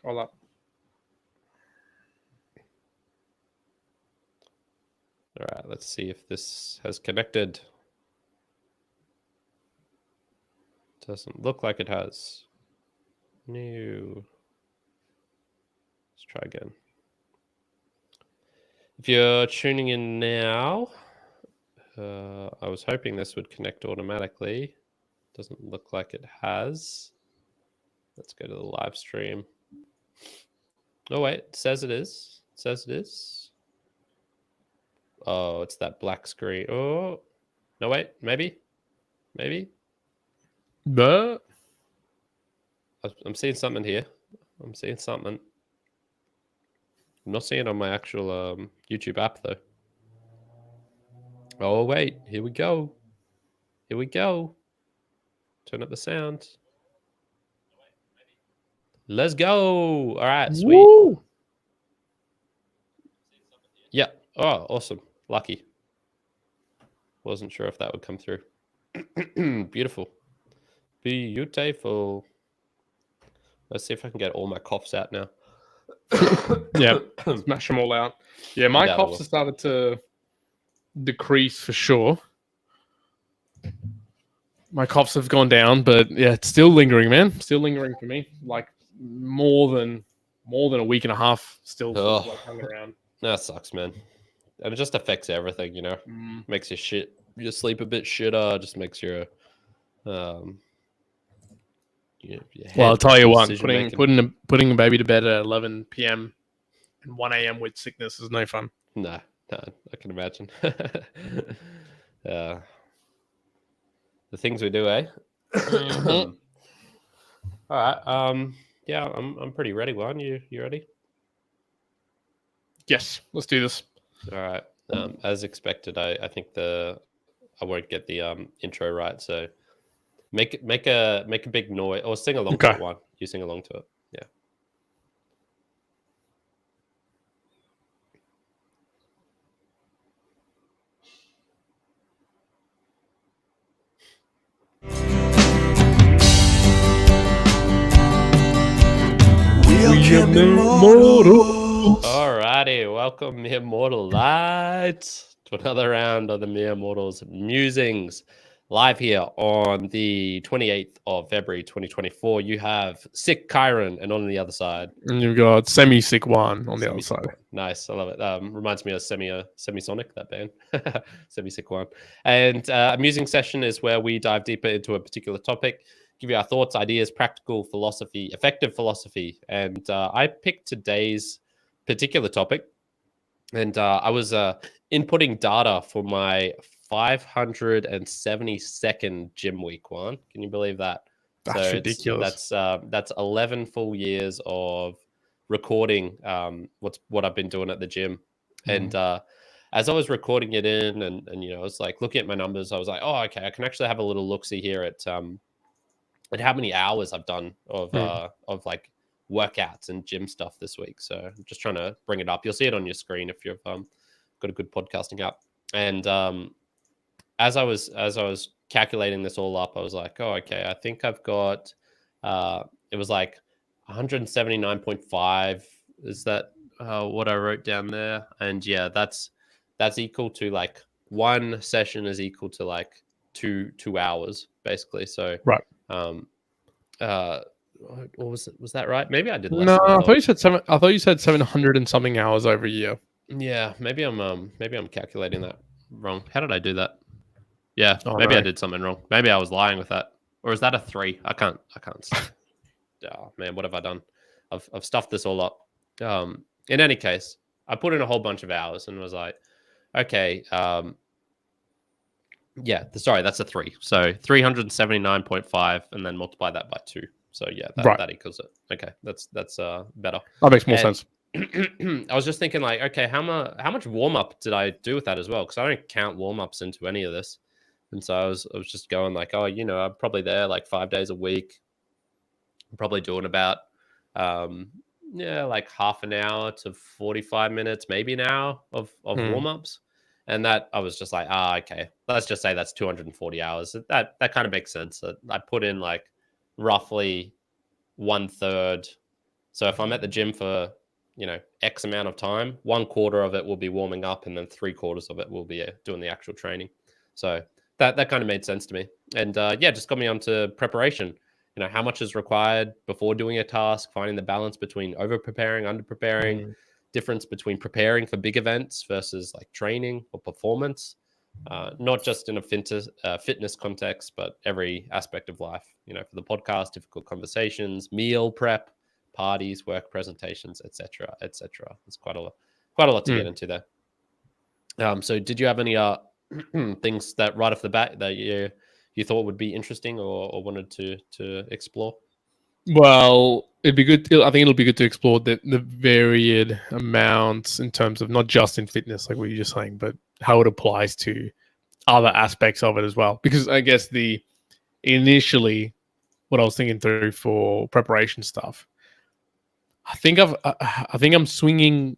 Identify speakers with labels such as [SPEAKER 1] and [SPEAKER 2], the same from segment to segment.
[SPEAKER 1] Hold up.
[SPEAKER 2] All right, let's see if this has connected. Doesn't look like it has. New. Let's try again. If you're tuning in now, I was hoping this would connect automatically. Doesn't look like it has. Let's go to the live stream. Oh, wait, it says it is. It says it is. Oh, it's that black screen. Oh, no, wait, maybe.
[SPEAKER 1] But
[SPEAKER 2] I'm seeing something here. I'm seeing something. I'm not seeing it on my actual YouTube app, though. Oh, wait, here we go. Here we go. Turn up the sound. Let's go. All right, sweet.
[SPEAKER 1] Woo!
[SPEAKER 2] Yeah. Oh, awesome. Lucky. Wasn't sure if that would come through. Beautiful. Beautiful. Let's see if I can get all my coughs out now.
[SPEAKER 1] Yeah, smash them all out. Yeah, my
[SPEAKER 2] doubt I
[SPEAKER 1] coughs
[SPEAKER 2] will.
[SPEAKER 1] have started to decrease for sure. My coughs have gone down, but yeah, it's still lingering, man. Still lingering for me. Like more than a week and a half still sort of, like hanging around.
[SPEAKER 2] That sucks, man. And it just affects everything, you know. Makes your sleep a bit shitter. Just makes your your
[SPEAKER 1] Well, I'll
[SPEAKER 2] head
[SPEAKER 1] tell you what,
[SPEAKER 2] decision-making.
[SPEAKER 1] putting a baby to bed at 11 p.m. and 1 a.m. with sickness is no fun.
[SPEAKER 2] No, I can imagine. The things we do, eh? All right. Yeah, I'm pretty ready. Juan, you ready?
[SPEAKER 1] Yes, let's do this.
[SPEAKER 2] All right. As expected, I think I won't get the intro right. So make a big noise or sing along to it. One, you sing along to it. Yeah. Alrighty, welcome Mere Mortal Lights to another round of the Mere Mortals Musings. Live here on the 28th of February 2024. You have Sick Kyron, and on the other side,
[SPEAKER 1] and you've got semi-sick Juan on the other side.
[SPEAKER 2] Nice, I love it. Reminds me of Semisonic, that band. Semi-sick Juan. And a musing session is where we dive deeper into a particular topic, give you our thoughts, ideas, practical philosophy, effective philosophy. And I picked today's particular topic, and I was inputting data for my 572nd gym week. Juan, can you believe that?
[SPEAKER 1] That's ridiculous.
[SPEAKER 2] That's 11 full years of recording what I've been doing at the gym. And as I was recording it in, and you know, I was like looking at my numbers, I was like, oh, okay, I can actually have a little look-see here at how many hours I've done of like workouts and gym stuff this week. So I'm just trying to bring it up. You'll see it on your screen if you've got a good podcasting app. And as I was calculating this all up, I was like, oh, okay, I think I've got it was like 179.5. Is that what I wrote down there? And yeah, that's equal to like one session is equal to like two hours basically. So
[SPEAKER 1] right.
[SPEAKER 2] What was it? Was that right? Maybe I did less.
[SPEAKER 1] No, I thought you said 700 and something hours over a year.
[SPEAKER 2] Yeah, maybe I'm calculating that wrong. How did I do that? Yeah, maybe I did something wrong. Maybe I was lying with that. Or is that a 3? I can't see. Oh man, what have I done? I've stuffed this all up. In any case, I put in a whole bunch of hours and was like, okay, yeah, sorry, that's a 3. So 379.5 and then multiply that by 2. So yeah, that equals it. Okay, that's better.
[SPEAKER 1] That makes more sense.
[SPEAKER 2] I was just thinking like, okay, how much warm up did I do with that as well? Because I don't count warm ups into any of this, and so I was just going like, oh, you know, I'm probably there like 5 days a week. I'm probably doing about like half an hour to 45 minutes, maybe an hour of warm ups, and that I was just like, okay, let's just say that's 240 hours. That kind of makes sense. I put in like roughly 1/3 So if I'm at the gym for, X amount of time, 1/4 of it will be warming up, and then 3/4 of it will be doing the actual training. So that kind of made sense to me. And just got me onto preparation. How much is required before doing a task, finding the balance between over preparing, under preparing, difference between preparing for big events versus like training or performance, not just in a fitness context, but every aspect of life. For the podcast, difficult conversations, meal prep, parties, work presentations, etc., etc. There's quite a lot to get into there. So did you have any things that right off the bat that you thought would be interesting or wanted to explore?
[SPEAKER 1] Well, it'd be good. I think it'll be good to explore the varied amounts in terms of not just in fitness, like what you're just saying, but how it applies to other aspects of it as well. Because I guess initially what I was thinking through for preparation stuff, I think I'm swinging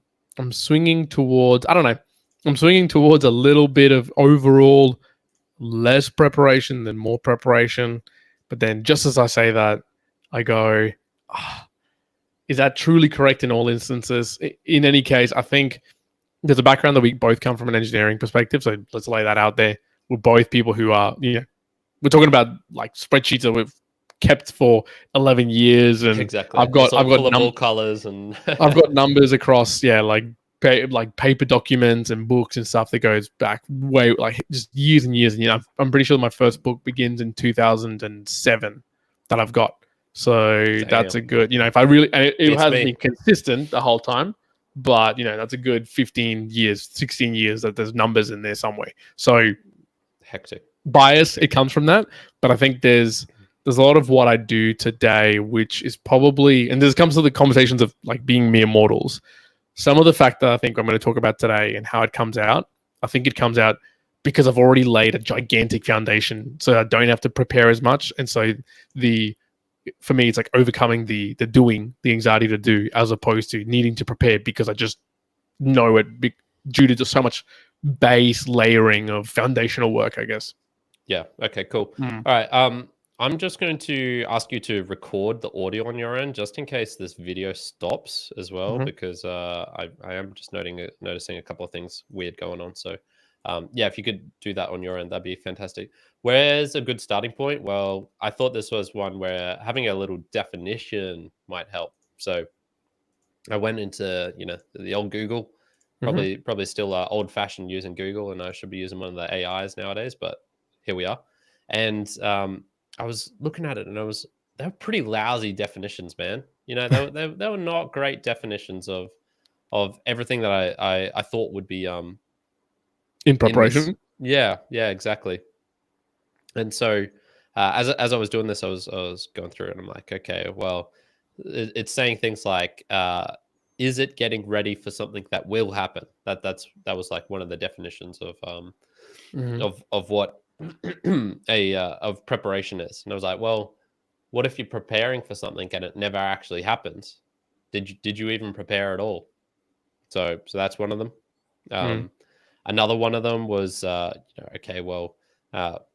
[SPEAKER 1] towards, I don't know, I'm swinging towards a little bit of overall less preparation than more preparation. But then just as I say that, I go, is that truly correct in all instances? In any case, I think there's a background that we both come from an engineering perspective. So let's lay that out there. We're both people who are, we're talking about like spreadsheets that we've kept for 11 years. And
[SPEAKER 2] exactly.
[SPEAKER 1] I've got
[SPEAKER 2] all colors and
[SPEAKER 1] I've got numbers across, like paper documents and books and stuff that goes back way, like just years and years. And I'm pretty sure my first book begins in 2007 that I've got. So
[SPEAKER 2] Damn.
[SPEAKER 1] That's a good, if I really, it hasn't been consistent the whole time, but that's a good 15 years, 16 years that there's numbers in there somewhere. So
[SPEAKER 2] hectic
[SPEAKER 1] bias, it comes from that. But I think there's a lot of what I do today, which is probably, and this comes to the conversations of like being mere mortals. Some of the fact that I think I'm going to talk about today and how it comes out, I think it comes out because I've already laid a gigantic foundation, so I don't have to prepare as much. And so for me, it's like overcoming the anxiety to do, as opposed to needing to prepare because I just know it due to just so much base layering of foundational work, I guess.
[SPEAKER 2] Yeah. Okay, cool. All right. I'm just going to ask you to record the audio on your end, just in case this video stops as well, because I am just noticing a couple of things weird going on. So if you could do that on your end, that'd be fantastic. Where's a good starting point? Well, I thought this was one where having a little definition might help. So I went into, the old Google, probably still old fashioned using Google, and I should be using one of the AIs nowadays, but here we are. And I was looking at it, and they were pretty lousy definitions, man. They were not great definitions of everything that I thought would be
[SPEAKER 1] in preparation.
[SPEAKER 2] Yeah, exactly. And so as I was doing this, I was going through it, and I'm like, okay, well, it's saying things like, is it getting ready for something that will happen? That was like one of the definitions of what of preparation is. And I was like, well, what if you're preparing for something and it never actually happens? Did you even prepare at all? So that's one of them. Another one of them was, okay, well,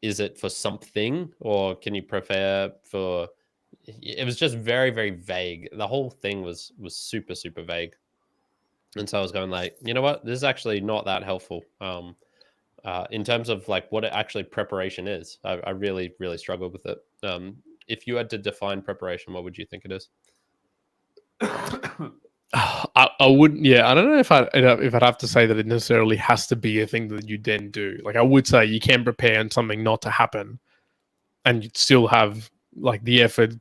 [SPEAKER 2] is it for something, or can you prepare for? It was just very, very vague. The whole thing was super, super vague. And so I was going like, you know what? This is actually not that helpful. In terms of like what actually preparation is, I really, really struggled with it. If you had to define preparation, what would you think it is?
[SPEAKER 1] I wouldn't. Yeah, I don't know if I'd have to say that it necessarily has to be a thing that you then do. Like I would say you can prepare on something not to happen, and you'd still have like the effort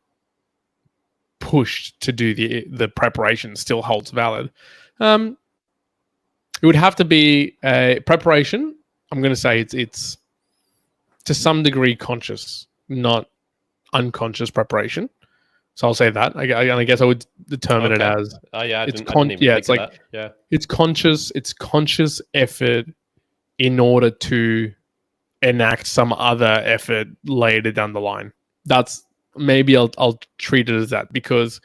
[SPEAKER 1] pushed to do the preparation still holds valid. It would have to be a preparation. I'm going to say it's to some degree conscious, not unconscious preparation. So I'll say that. I guess I would determine it as it's conscious. It's conscious effort in order to enact some other effort later down the line. That's maybe I'll treat it as that, because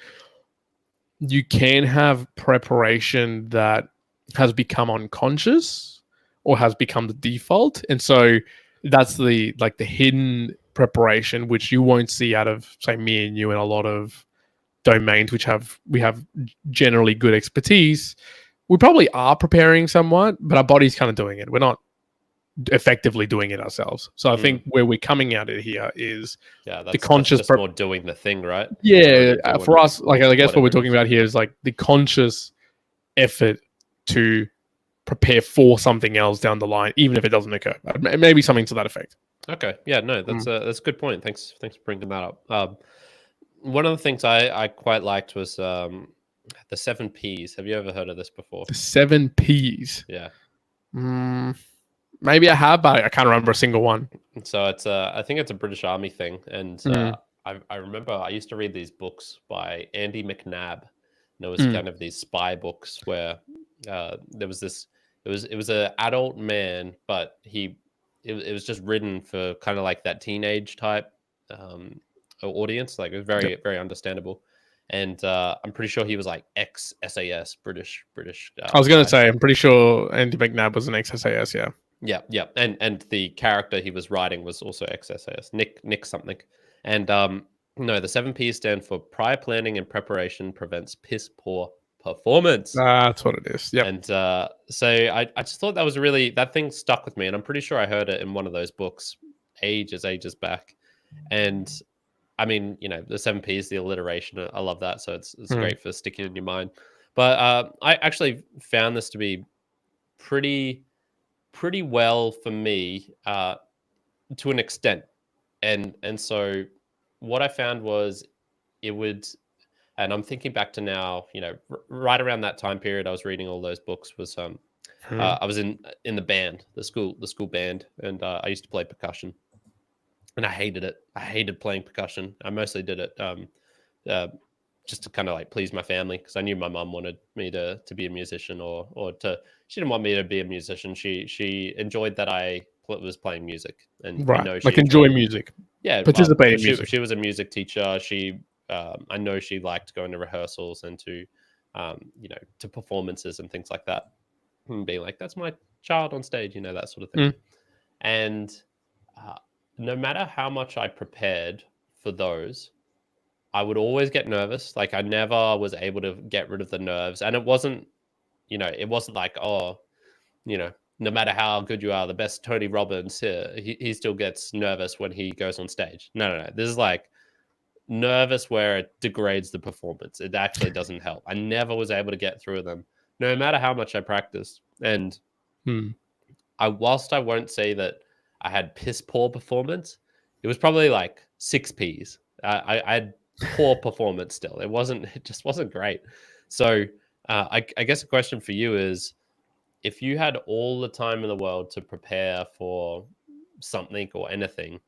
[SPEAKER 1] you can have preparation that has become unconscious or has become the default, and so that's the hidden preparation, which you won't see out of, say, me and you in a lot of domains which we have generally good expertise, we probably are preparing somewhat, but our body's kind of doing it. We're not effectively doing it ourselves. So I think where we're coming at it here is the conscious
[SPEAKER 2] that's just more doing the thing, right?
[SPEAKER 1] Yeah, for us, like I guess what we're talking about here is like the conscious effort to prepare for something else down the line, even if it doesn't occur. Maybe something to that effect.
[SPEAKER 2] Okay, yeah, no, that's a good point. Thanks for bringing that up. One of the things I quite liked was the 7P's. Have you ever heard of this before?
[SPEAKER 1] The 7P's.
[SPEAKER 2] Yeah.
[SPEAKER 1] Maybe I have, but I can't remember a single one.
[SPEAKER 2] So it's I think it's a British Army thing, and I remember I used to read these books by Andy McNabb, and it was kind of these spy books where there was this. It was an adult man, but it was just written for kind of like that teenage type audience. Like it was very very understandable. And I'm pretty sure he was like ex-SAS, British.
[SPEAKER 1] I was going to say, I'm pretty sure Andy McNabb was an ex-SAS, yeah.
[SPEAKER 2] Yeah. And the character he was writing was also ex-SAS, Nick something. And no, the 7P stand for prior planning and preparation prevents piss poor performance.
[SPEAKER 1] That's what it is, yeah.
[SPEAKER 2] And so I just thought that was that thing stuck with me. And I'm pretty sure I heard it in one of those books ages back. And I mean, you know, the 7P's, the alliteration, I love that. So it's great for sticking in your mind. But I actually found this to be pretty well for me to an extent. And so what I found was it would, and I'm thinking back to now, you know, right around that time period, I was reading all those books was I was in the band, the school band, and I used to play percussion. And I hated it. I hated playing percussion. I mostly did it just to kind of like please my family because I knew my mum wanted me to be a musician or she didn't want me to be a musician. She enjoyed that I was playing music and
[SPEAKER 1] right.
[SPEAKER 2] I know
[SPEAKER 1] like enjoy music.
[SPEAKER 2] Yeah,
[SPEAKER 1] participate in music.
[SPEAKER 2] She was a music teacher. I know she liked going to rehearsals and to you know, to performances and things like that. And being like, that's my child on stage, you know, that sort of thing. And no matter how much I prepared for those, I would always get nervous. Like I never was able to get rid of the nerves. And it wasn't, you know, it wasn't like, oh, you know, no matter how good you are, the best Tony Robbins here, he still gets nervous when he goes on stage. No. This is like nervous where it degrades the performance. It actually doesn't help. I never was able to get through them, no matter how much I practiced. And whilst I won't say that I had piss poor performance, it was probably like 6P's. I had poor performance still. It just wasn't great. So I guess a question for you is, if you had all the time in the world to prepare for something or anything,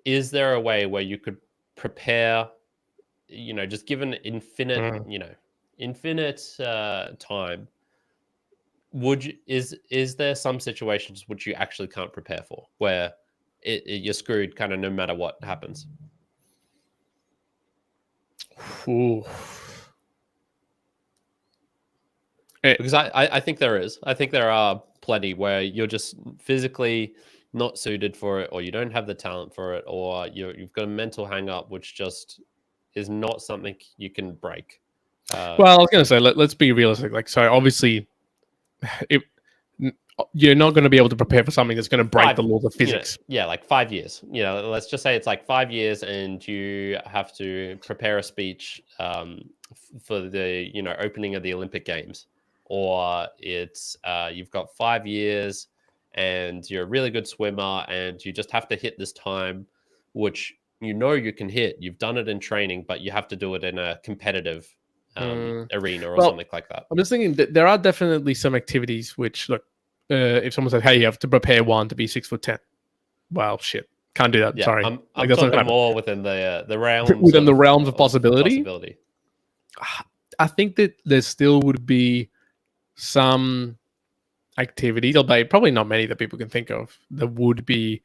[SPEAKER 2] is there a way where you could prepare, you know, just given infinite, you know, infinite time, is there some situations which you actually can't prepare for where you're screwed kind of no matter what happens?
[SPEAKER 1] Ooh.
[SPEAKER 2] Because I think there is. I think there are plenty where you're just physically not suited for it, or you don't have the talent for it, or you've got a mental hang up which just is not something you can break.
[SPEAKER 1] Well, I was going to say, let's be realistic. Like, so obviously, you're not going to be able to prepare for something that's going to break the laws of physics.
[SPEAKER 2] You know, yeah, like 5 years. You know, let's just say it's like 5 years, and you have to prepare a speech for the, you know, opening of the Olympic Games, or it's you've got 5 years, and you're a really good swimmer, and you just have to hit this time, which you know you can hit. You've done it in training, but you have to do it in a competitive arena or something like that.
[SPEAKER 1] I'm just thinking that there are definitely some activities which, look, if someone said, "Hey, you have to prepare one to be 6'10," well, shit, can't do that.
[SPEAKER 2] Yeah,
[SPEAKER 1] sorry,
[SPEAKER 2] I'm talking more within the realms
[SPEAKER 1] the realms of possibility. I think that there still would be some activities, albeit probably not many that people can think of, that would be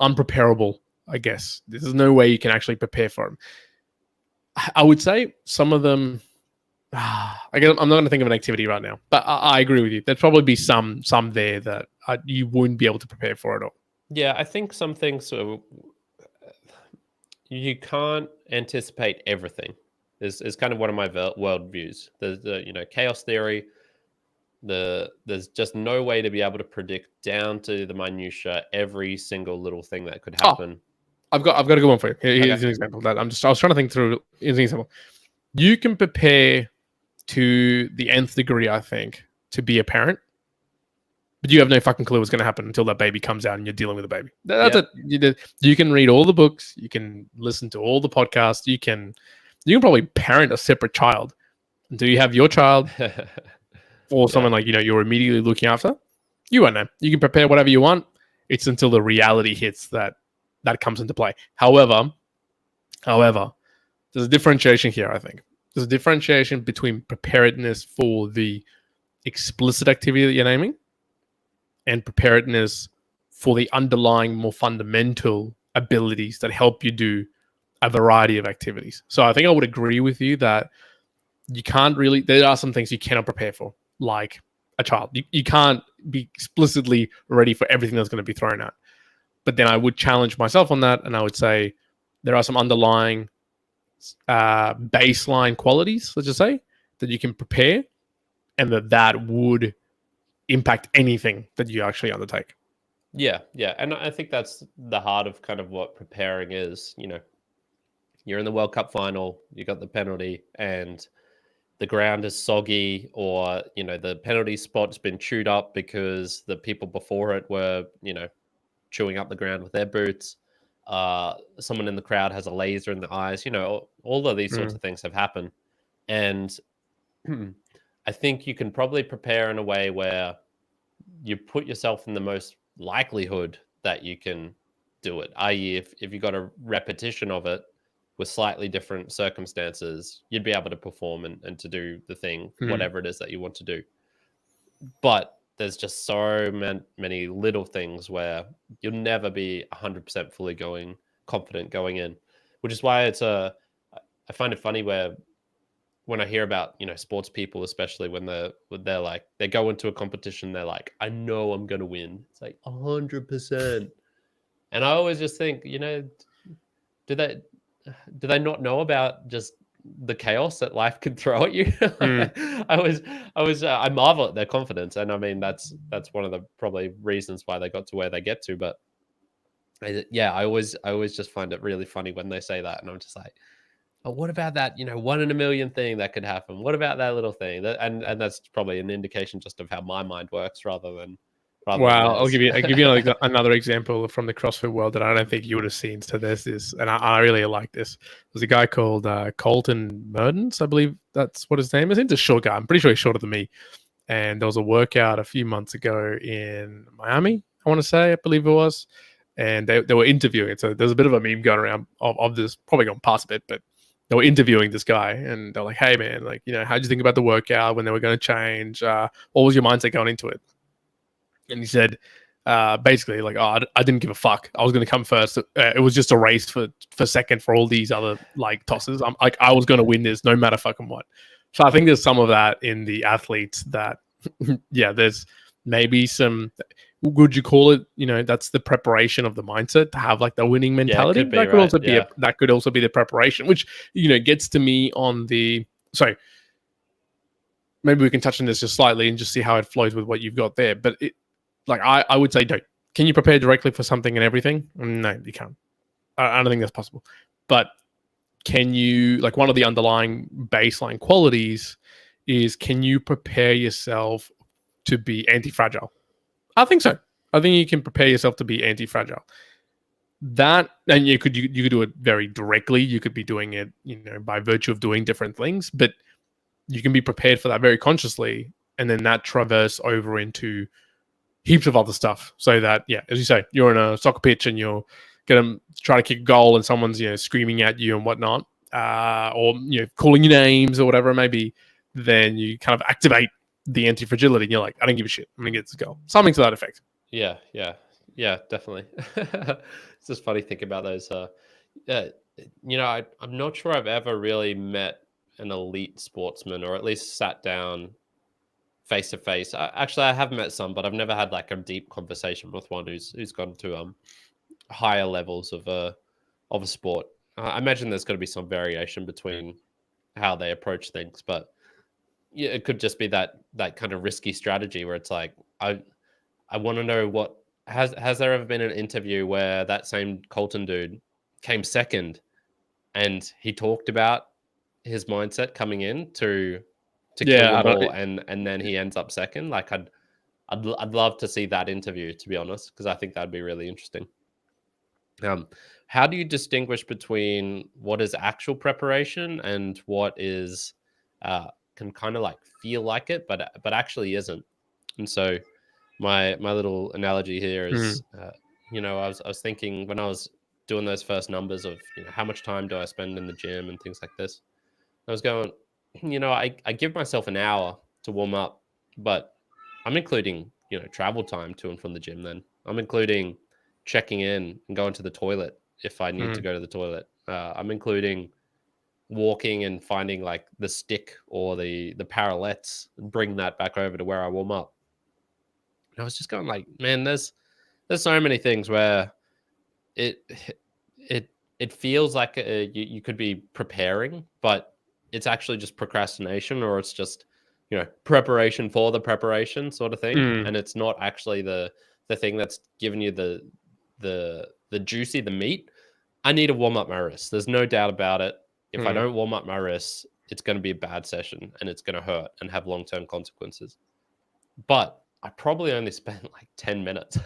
[SPEAKER 1] unpreparable. I guess there's no way you can actually prepare for them. I would say some of them. I guess I'm not going to think of an activity right now, but I agree with you. There'd probably be some there that you wouldn't be able to prepare for at all.
[SPEAKER 2] Yeah, I think some things you can't anticipate everything. is kind of one of my worldviews. There's the chaos theory. There's just no way to be able to predict down to the minutia every single little thing that could happen.
[SPEAKER 1] I've got a good one for you. Here's
[SPEAKER 2] Okay.
[SPEAKER 1] an example that I was trying to think through. Here's an example. You can prepare to the nth degree, I think, to be a parent, but you have no fucking clue what's going to happen until that baby comes out and you're dealing with a baby. That's it. You can read all the books, you can listen to all the podcasts, you can probably parent a separate child until you have your child or someone like you're immediately looking after. You won't know. You can prepare whatever you want. It's until the reality hits that comes into play. However, there's a differentiation here. I think there's a differentiation between preparedness for the explicit activity that you're naming and preparedness for the underlying, more fundamental abilities that help you do a variety of activities. So I think I would agree with you that you can't really, there are some things you cannot prepare for, like a child. You can't be explicitly ready for everything that's going to be thrown at. But then I would challenge myself on that, and I would say there are some underlying baseline qualities, let's just say, that you can prepare, and that would impact anything that you actually undertake.
[SPEAKER 2] Yeah, and I think that's the heart of kind of what preparing is. You're in the World Cup final, you got the penalty, and the ground is soggy, or the penalty spot's been chewed up because the people before it were chewing up the ground with their boots. Someone in the crowd has a laser in the eyes. All of these sorts of things have happened, and I think you can probably prepare in a way where you put yourself in the most likelihood that you can do it. I.e., if you got a repetition of it with slightly different circumstances, you'd be able to perform and to do the thing, whatever it is that you want to do. But there's just so many little things where you'll never be 100% fully confident going in, which is why I find it funny when I hear about sports people, especially when they're like, they go into a competition, they're like, I know I'm gonna win. It's like 100%, and I always just think, do they not know about just the chaos that life can throw at you? I marvel at their confidence, and I mean that's one of the probably reasons why they got to where they get to. But I always just find it really funny when they say that, and I'm just like, oh, what about that 1 in a million thing that could happen? What about that little thing? And that's probably an indication just of how my mind works rather than
[SPEAKER 1] Well, I'll
[SPEAKER 2] theirs.
[SPEAKER 1] give you another example from the CrossFit world that I don't think you would have seen. So there's this, and I really like this. There's a guy called Colton Mertens, I believe that's what his name is. He's a short guy. I'm pretty sure he's shorter than me. And there was a workout a few months ago in Miami, I want to say, I believe it was. And they were interviewing it. So there's a bit of a meme going around of this, probably gone past a bit, but they were interviewing this guy, and they're like, "Hey, man, like, how'd you think about the workout when they were going to change? What was your mindset going into it?" And he said, basically, like, "Oh, I didn't give a fuck. I was going to come first. It was just a race for second for all these other like tosses. I'm like, I was going to win this no matter fucking what." So I think there's some of that in the athletes that, yeah, there's maybe some. Would you call it? That's the preparation of the mindset to have like the winning mentality.
[SPEAKER 2] Yeah,
[SPEAKER 1] That could also be the preparation, which gets to me on the. Sorry, maybe we can touch on this just slightly and just see how it flows with what you've got there. But I would say, don't. Can you prepare directly for something and everything? No, you can't. I don't think that's possible. But can you, like, one of the underlying baseline qualities is, can you prepare yourself to be anti-fragile? I think so. I think you can prepare yourself to be anti-fragile. That, and you could do it very directly. You could be doing it, by virtue of doing different things, but you can be prepared for that very consciously, and then that traverse over into heaps of other stuff. So that, yeah, as you say, you're on a soccer pitch and you're gonna try to kick a goal, and someone's screaming at you and whatnot, or calling you names or whatever it may be. Then you kind of activate the anti-fragility, and you're like, I don't give a shit. I'm gonna get this goal. Something to that effect.
[SPEAKER 2] Yeah, definitely. It's just funny thinking about those. I'm not sure I've ever really met an elite sportsman, or at least sat down face to face. Actually, I have met some, but I've never had like a deep conversation with one who's gone to higher levels of a sport. I imagine there's going to be some variation between how they approach things. But yeah, it could just be that kind of risky strategy where it's like, I want to know what has there ever been an interview where that same Colton dude came second and he talked about his mindset coming in to kill
[SPEAKER 1] Yeah, I
[SPEAKER 2] them
[SPEAKER 1] don't.
[SPEAKER 2] all, and then he ends up second. Like I'd love to see that interview, to be honest, because I think that'd be really interesting. How do you distinguish between what is actual preparation and what is can kind of like feel like it, but actually isn't? And so my little analogy here
[SPEAKER 1] Mm,
[SPEAKER 2] is, I was thinking when I was doing those first numbers of how much time do I spend in the gym and things like this. I was going, I give myself an hour to warm up, but I'm including, travel time to and from the gym. Then I'm including checking in and going to the toilet if I need to
[SPEAKER 1] mm,
[SPEAKER 2] go to the toilet. I'm including walking and finding like the stick or the parallettes and bring that back over to where I warm up. And I was just going like, man, there's so many things where it it it feels like you could be preparing, but it's actually just procrastination, or it's just preparation for the preparation sort of thing,
[SPEAKER 1] mm,
[SPEAKER 2] and it's not actually the thing that's giving you the juicy the meat. I need to warm up my wrists. There's no doubt about it. If I
[SPEAKER 1] mm.
[SPEAKER 2] don't warm up my wrists, it's going to be a bad session and it's going to hurt and have long term consequences. But I probably only spent like 10 minutes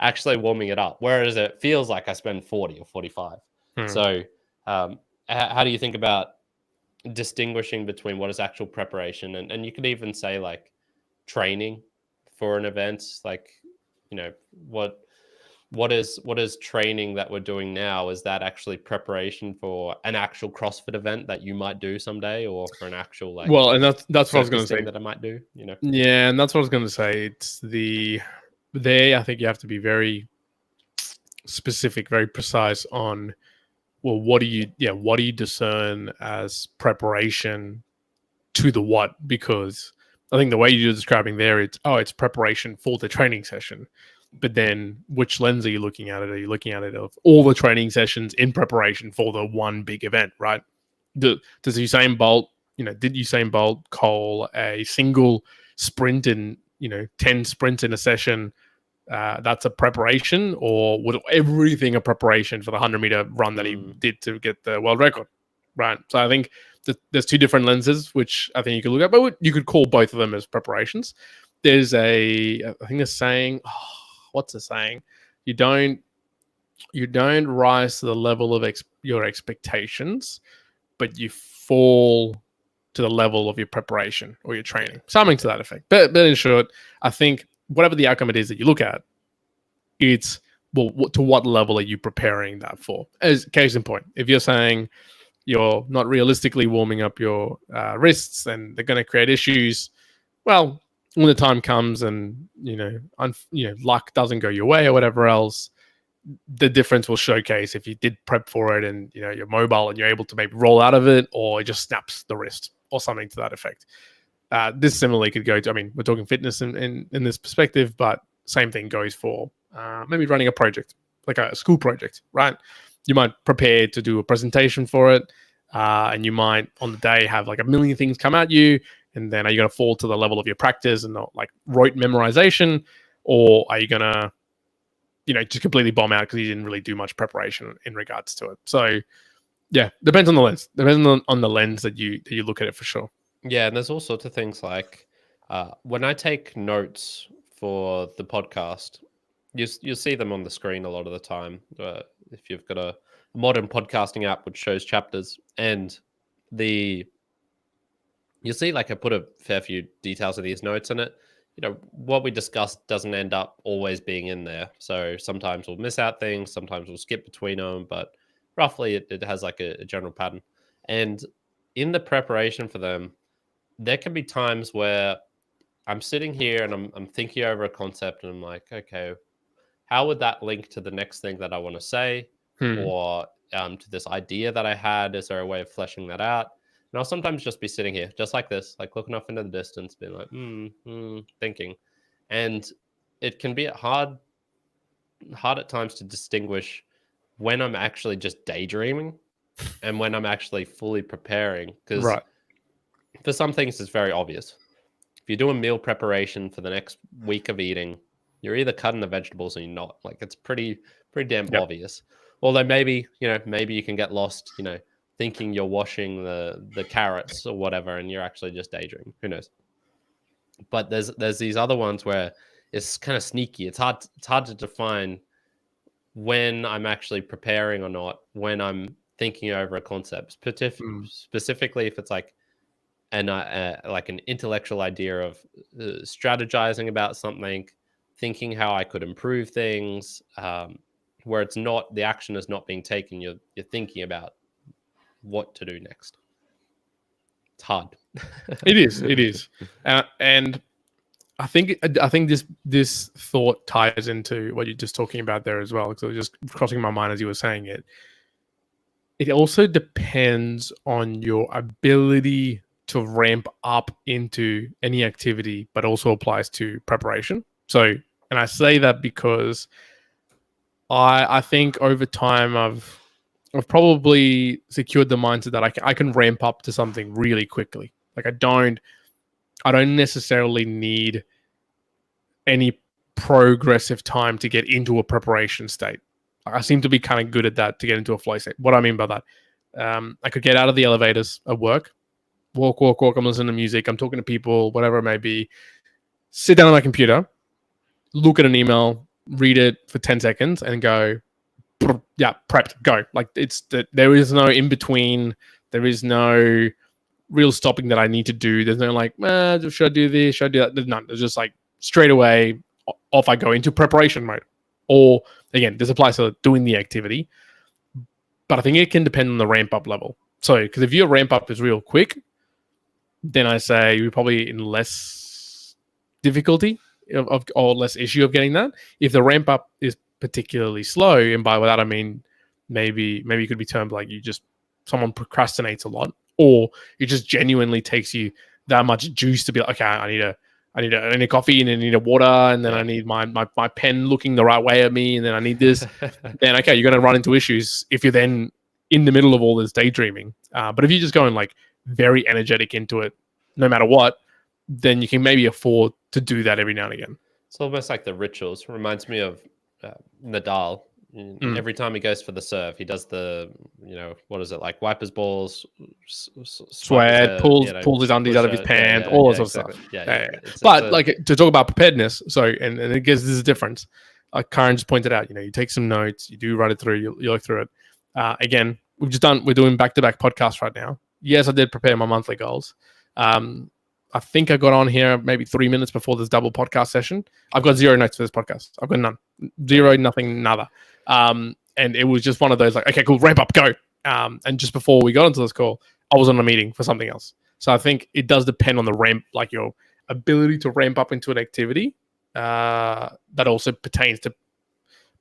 [SPEAKER 2] actually warming it up, whereas it feels like I spend 40 or 45.
[SPEAKER 1] Hmm.
[SPEAKER 2] So, how do you think about distinguishing between what is actual preparation and you could even say like training for an event? Like, you know, what what is training that we're doing now? Is that actually preparation for an actual CrossFit event that you might do someday, or for an actual like
[SPEAKER 1] Well, and that's what I was going
[SPEAKER 2] circus
[SPEAKER 1] to say.
[SPEAKER 2] thing that I might do?
[SPEAKER 1] Yeah, and that's what I was going to say. It's there. I think you have to be very specific, very precise on, well, what do you discern as preparation to the what? Because I think the way you're describing there, it's preparation for the training session. But then, which lens are you looking at it? Are you looking at it of all the training sessions in preparation for the one big event, right? Does Usain Bolt, did Usain Bolt call a single sprint in, 10 sprints in a session? That's a preparation, or was everything a preparation for the 100-meter run that he
[SPEAKER 2] Mm,
[SPEAKER 1] did to get the world record? Right. So I think there's two different lenses, which I think you could look at, but you could call both of them as preparations. I think a saying, what's the saying? You don't rise to the level of your expectations, but you fall to the level of your preparation or your
[SPEAKER 2] yeah.
[SPEAKER 1] training, something to that effect. But in short, I think whatever the outcome it is that you look at, it's, well, to what level are you preparing that for? As case in point, if you're saying you're not realistically warming up your wrists and they're going to create issues, well, when the time comes and luck doesn't go your way or whatever else, the difference will showcase if you did prep for it and you're mobile and you're able to maybe roll out of it, or it just snaps the wrist or something to that effect. This similarly could go to, I mean, we're talking fitness in this perspective, but same thing goes for maybe running a project, like a school project, right? You might prepare to do a presentation for it, and you might on the day have like a million things come at you, and then are you going to fall to the level of your practice and not like rote memorization, or are you going to just completely bomb out because you didn't really do much preparation in regards to it? So yeah, depends on the lens. Depends on the lens that you look at it for sure.
[SPEAKER 2] Yeah, and there's all sorts of things like when I take notes for the podcast, you'll see them on the screen a lot of the time. If you've got a modern podcasting app which shows chapters, and the you'll see like I put a fair few details of these notes in it. What we discussed doesn't end up always being in there. So sometimes we'll miss out things, sometimes we'll skip between them, but roughly it has like a general pattern. And in the preparation for them, there can be times where I'm sitting here and I'm thinking over a concept and I'm like, okay, how would that link to the next thing that I want to say,
[SPEAKER 1] Hmm.
[SPEAKER 2] or to this idea that I had? Is there a way of fleshing that out? And I'll sometimes just be sitting here, just like this, like looking off into the distance, being like, thinking. And it can be hard at times to distinguish when I'm actually just daydreaming and when I'm actually fully preparing. Because
[SPEAKER 1] Right.
[SPEAKER 2] for some things, it's very obvious. If you're doing meal preparation for the next week of eating, you're either cutting the vegetables or you're not. Like, it's pretty damn
[SPEAKER 1] Yep.
[SPEAKER 2] obvious. Although maybe you can get lost, thinking you're washing the carrots or whatever, and you're actually just daydreaming. Who knows? But there's these other ones where it's kind of sneaky. It's hard to define when I'm actually preparing or not, when I'm thinking over a concept, specifically if it's like an intellectual idea of strategizing about something, thinking how I could improve things, where it's not, the action is not being taken. You're thinking about what to do next. It's hard.
[SPEAKER 1] It is, and I think this thought ties into what you're just talking about there as well. Because it was just crossing my mind as you were saying it. It also depends on your ability to ramp up into any activity, but also applies to preparation. So, and I say that because I think over time I've probably secured the mindset that I can ramp up to something really quickly. Like I don't necessarily need any progressive time to get into a preparation state. I seem to be kind of good at that to get into a flow state. What I mean by that, I could get out of the elevators at work, walk. I'm listening to music. I'm talking to people, whatever it may be. Sit down on my computer, look at an email, read it for 10 seconds, and go, yeah, prepped, go. Like there is no in between. There is no real stopping that I need to do. There's no like, should I do this? Should I do that? There's none. There's just like straight away off I go into preparation mode. Or again, this applies to doing the activity, but I think it can depend on the ramp up level. So, because if your ramp up is real quick, then I say you're probably in less difficulty or less issue of getting that. If the ramp up is particularly slow, and by that I mean maybe it could be termed like someone procrastinates a lot, or it just genuinely takes you that much juice to be like, okay, I need a coffee, and I need a water, and then I need my pen looking the right way at me, and then I need this. Then okay, you're going to run into issues if you're then in the middle of all this daydreaming. But if you're just going like very energetic into it, no matter what, then you can maybe afford to do that every now and again.
[SPEAKER 2] It's almost like the rituals. It reminds me of Nadal. Every time he goes for the serve, he does the, what is it, like wipers balls,
[SPEAKER 1] sweat, pulls his undies out of his pants, all that sort of stuff.
[SPEAKER 2] Yeah.
[SPEAKER 1] But like to talk about preparedness, so and I guess this is a difference. Like Karen just pointed out, you take some notes, you do write it through, you look through it. Again, we're doing back-to-back podcasts right now. Yes, I did prepare my monthly goals. I think I got on here maybe 3 minutes before this double podcast session. I've got 0 notes for this podcast. I've got none. 0, nothing, nada. And it was just one of those like, okay, cool, ramp up, go. And just before we got into this call, I was on a meeting for something else. So I think it does depend on the ramp, like your ability to ramp up into an activity that also pertains to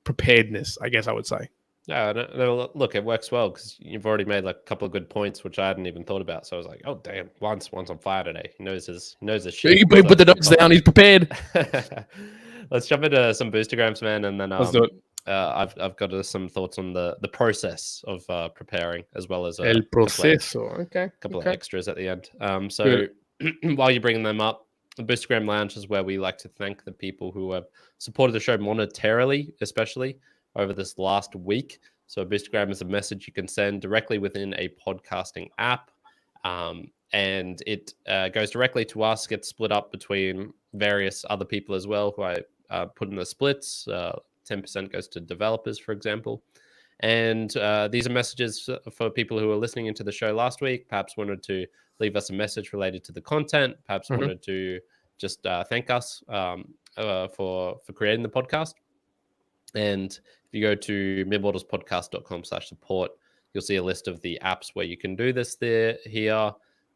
[SPEAKER 1] preparedness, I guess I would say.
[SPEAKER 2] Yeah, no, look, it works well because you've already made like a couple of good points, which I hadn't even thought about. So I was like, oh, damn, Juan's on fire today. He knows his shit.
[SPEAKER 1] He put the notes down. He's prepared.
[SPEAKER 2] Let's jump into some Boostagrams, man, and then
[SPEAKER 1] let's do it.
[SPEAKER 2] I've got some thoughts on the process of preparing, as well as
[SPEAKER 1] el proceso. Okay,
[SPEAKER 2] a couple of extras at the end. So while you're bringing them up, the Boostagram Lounge is where we like to thank the people who have supported the show monetarily, especially over this last week. So Boostagram is a message you can send directly within a podcasting app, and it goes directly to us, gets split up between various other people as well, who I put in the splits. 10% goes to developers, for example. And these are messages for people who were listening into the show last week, perhaps wanted to leave us a message related to the content, perhaps wanted to just thank us for creating the podcast. And if you go to midwaterspodcast.com/support, you'll see a list of the apps where you can do this here,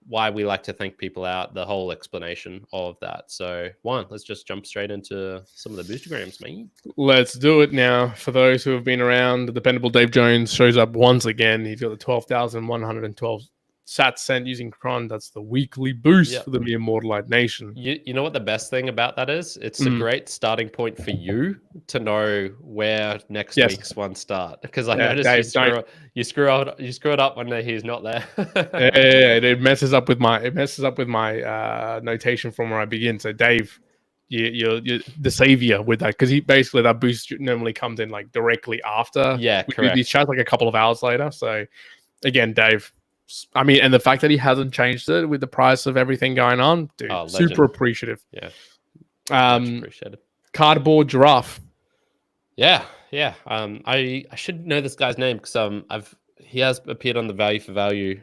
[SPEAKER 2] why we like to thank people out, the whole explanation of that. So, Juan, let's just jump straight into some of the Boostagrams, mate.
[SPEAKER 1] Let's do it now. For those who have been around, the dependable Dave Jones shows up once again. He's got the 12,112 sats sent using cron. That's the weekly boost
[SPEAKER 2] Yep.
[SPEAKER 1] for the Immortalite Nation.
[SPEAKER 2] You know what the best thing about that is? It's a
[SPEAKER 1] Mm.
[SPEAKER 2] great starting point for you to know where next
[SPEAKER 1] Yes.
[SPEAKER 2] week's one start. Because I
[SPEAKER 1] Yeah,
[SPEAKER 2] noticed
[SPEAKER 1] Dave,
[SPEAKER 2] you screw it up when he's not there.
[SPEAKER 1] it messes up with my notation from where I begin. So Dave, you're the savior with that, because he basically, that boost normally comes in like directly after
[SPEAKER 2] Yeah,
[SPEAKER 1] we do these
[SPEAKER 2] correct.
[SPEAKER 1] chats, like a couple of hours later. So again, Dave, I mean, and the fact that he hasn't changed it with the price of everything going on, dude,
[SPEAKER 2] Oh,
[SPEAKER 1] super
[SPEAKER 2] legend.
[SPEAKER 1] appreciative.
[SPEAKER 2] Yeah, much appreciated.
[SPEAKER 1] Cardboard Giraffe.
[SPEAKER 2] Yeah. I should know this guy's name because he has appeared on the value for value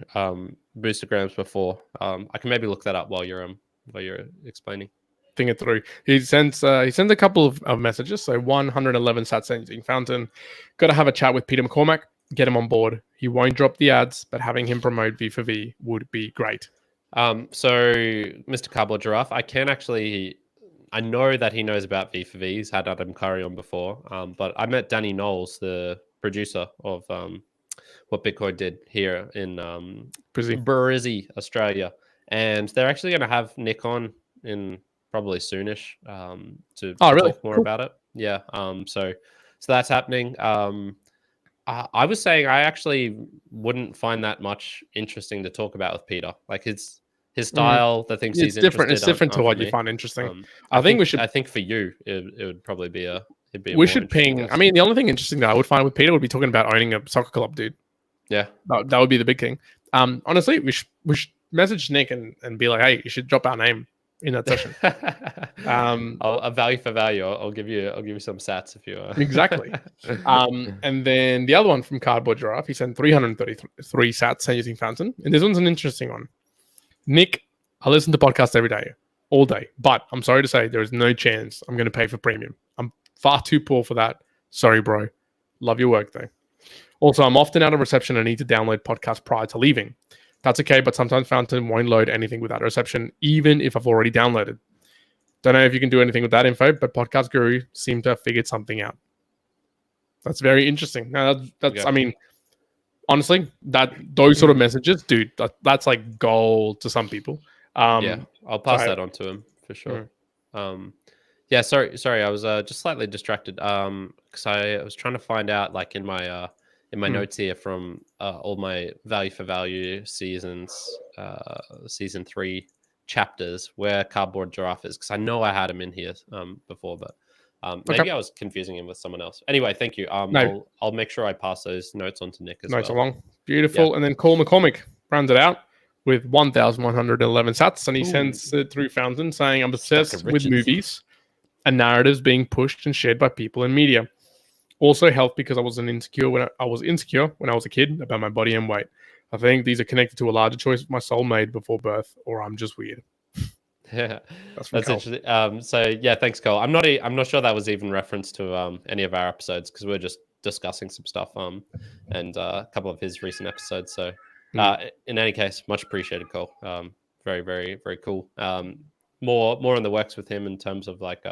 [SPEAKER 2] boostergrams before. I can maybe look that up while you're explaining.
[SPEAKER 1] Think it through. He sends a couple of messages. So 111 sats using Fountain. Got to have a chat with Peter McCormack. Get him on board. He won't drop the ads, but having him promote V for V would be great.
[SPEAKER 2] So Mr. Cardboard Giraffe, I know that he knows about V for V. He's had Adam Curry on before. But I met Danny Knowles, the producer of what Bitcoin did here in Brizzy, Australia, and they're actually going to have Nick on in probably soonish to
[SPEAKER 1] really?
[SPEAKER 2] talk more
[SPEAKER 1] Cool.
[SPEAKER 2] about it. Yeah. So that's happening. I was saying I actually wouldn't find that much interesting to talk about with Peter. Like his style, the things he's
[SPEAKER 1] different. It's
[SPEAKER 2] interested
[SPEAKER 1] different to
[SPEAKER 2] aren't
[SPEAKER 1] what
[SPEAKER 2] for
[SPEAKER 1] you
[SPEAKER 2] me.
[SPEAKER 1] find interesting.
[SPEAKER 2] I think for you, it would probably be
[SPEAKER 1] we should ping.
[SPEAKER 2] guest.
[SPEAKER 1] I mean, the only thing interesting that I would find with Peter would be talking about owning a soccer club, dude.
[SPEAKER 2] Yeah,
[SPEAKER 1] that would be the big thing. Honestly, we should message Nick and be like, hey, you should drop our name in that session.
[SPEAKER 2] A value for value. I'll give you some sats if you
[SPEAKER 1] exactly. And then the other one from Cardboard Giraffe, he sent 333 sats using Fountain, and this one's an interesting one. Nick, I listen to podcasts every day, all day, but I'm sorry to say there is no chance I'm going to pay for premium. I'm far too poor for that. Sorry, bro. Love your work though. Also, I'm often out of reception and need to download podcasts prior to leaving. That's okay, but sometimes Fountain won't load anything without reception, even if I've already downloaded. Don't know if you can do anything with that info, but Podcast Guru seem to have figured something out. That's very interesting. Now, that's
[SPEAKER 2] Yeah.
[SPEAKER 1] I mean, honestly, those sort of messages, dude, that's like gold to some people.
[SPEAKER 2] Yeah, I'll pass that on to him for sure. Yeah, sorry, I was just slightly distracted because I was trying to find out, like, in my notes here from all my value for value season 3 chapters where Cardboard Giraffe is, because I know I had him in here before, but maybe I was confusing him with someone else. Anyway, thank you.
[SPEAKER 1] No.
[SPEAKER 2] I'll make sure I pass those notes on to Nick as well.
[SPEAKER 1] Notes along. Beautiful. Yeah. And then Cole McCormick rounds it out with 1,111 sats, and he sends it through Fountain saying, I'm obsessed with movies and narratives being pushed and shared by people in media. Also helped because I was insecure when I was a kid about my body and weight. I think these are connected to a larger choice my soul made before birth, or I'm just weird.
[SPEAKER 2] Yeah, that's interesting. So yeah, thanks, Cole. I'm not sure that was even reference to any of our episodes, because we're just discussing some stuff and a couple of his recent episodes. So in any case, much appreciated, Cole. Very, very, very cool. More in the works with him in terms of like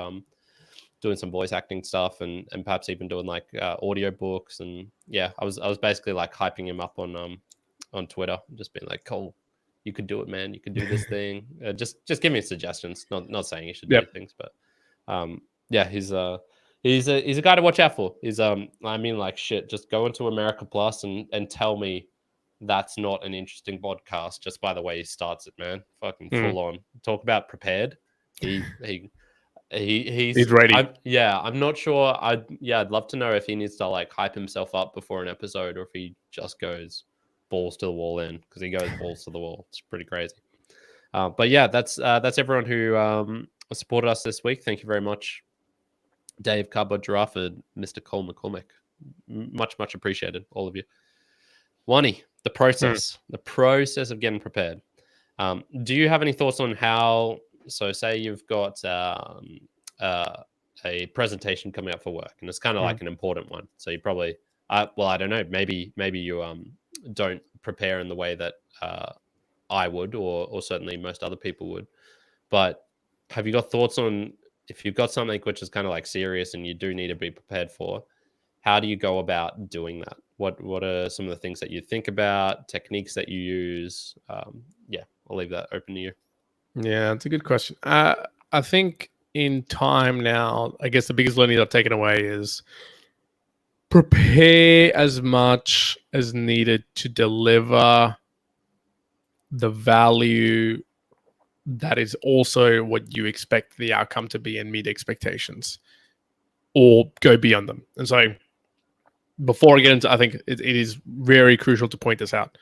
[SPEAKER 2] doing some voice acting stuff and perhaps even doing like audio books. And yeah, I was basically like hyping him up on Twitter, just being like, Cole, you could do it, man. You could do this thing. Just give me suggestions. Not saying you should do things, but yeah, he's a guy to watch out for. He's I mean, like, shit, just go into America Plus and tell me that's not an interesting podcast just by the way he starts it, man. Fucking full on. Talk about prepared. He's
[SPEAKER 1] ready.
[SPEAKER 2] I'm not sure. I'd love to know if he needs to like hype himself up before an episode, or if he just goes balls to the wall in, because he goes balls to the wall. It's pretty crazy. But yeah, that's everyone who supported us this week. Thank you very much, Dave, Cardboard Giraffe, and Mr. Cole McCormick. Much appreciated, all of you. Wani, the process of getting prepared. Do you have any thoughts on how? So, say you've got a presentation coming up for work, and it's kind of like an important one. So you probably, I don't know, maybe you don't prepare in the way that I would, or certainly most other people would. But have you got thoughts on, if you've got something which is kind of like serious and you do need to be prepared for, how do you go about doing that? What are some of the things that you think about, techniques that you use? Yeah, I'll leave that open to you.
[SPEAKER 1] Yeah, that's a good question. I think in time now, I guess the biggest learning that I've taken away is prepare as much as needed to deliver the value that is also what you expect the outcome to be and meet expectations or go beyond them. And so before I get into, I think it is very crucial to point this out.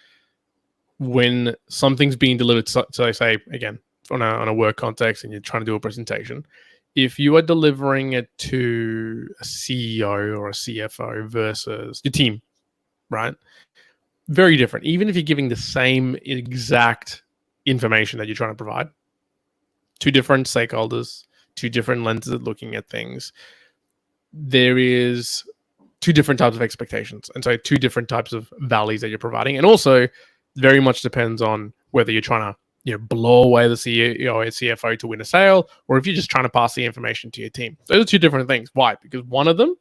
[SPEAKER 1] When something's being delivered, so I say again, on a work context and you're trying to do a presentation, if you are delivering it to a CEO or a CFO versus your team, right? Very different. Even if you're giving the same exact information that you're trying to provide, two different stakeholders, two different lenses of looking at things, there is two different types of expectations. And so two different types of values that you're providing. And also very much depends on whether you're trying to blow away the CEO or CFO to win a sale, or if you're just trying to pass the information to your team. Those are two different things. Why? Because one of them,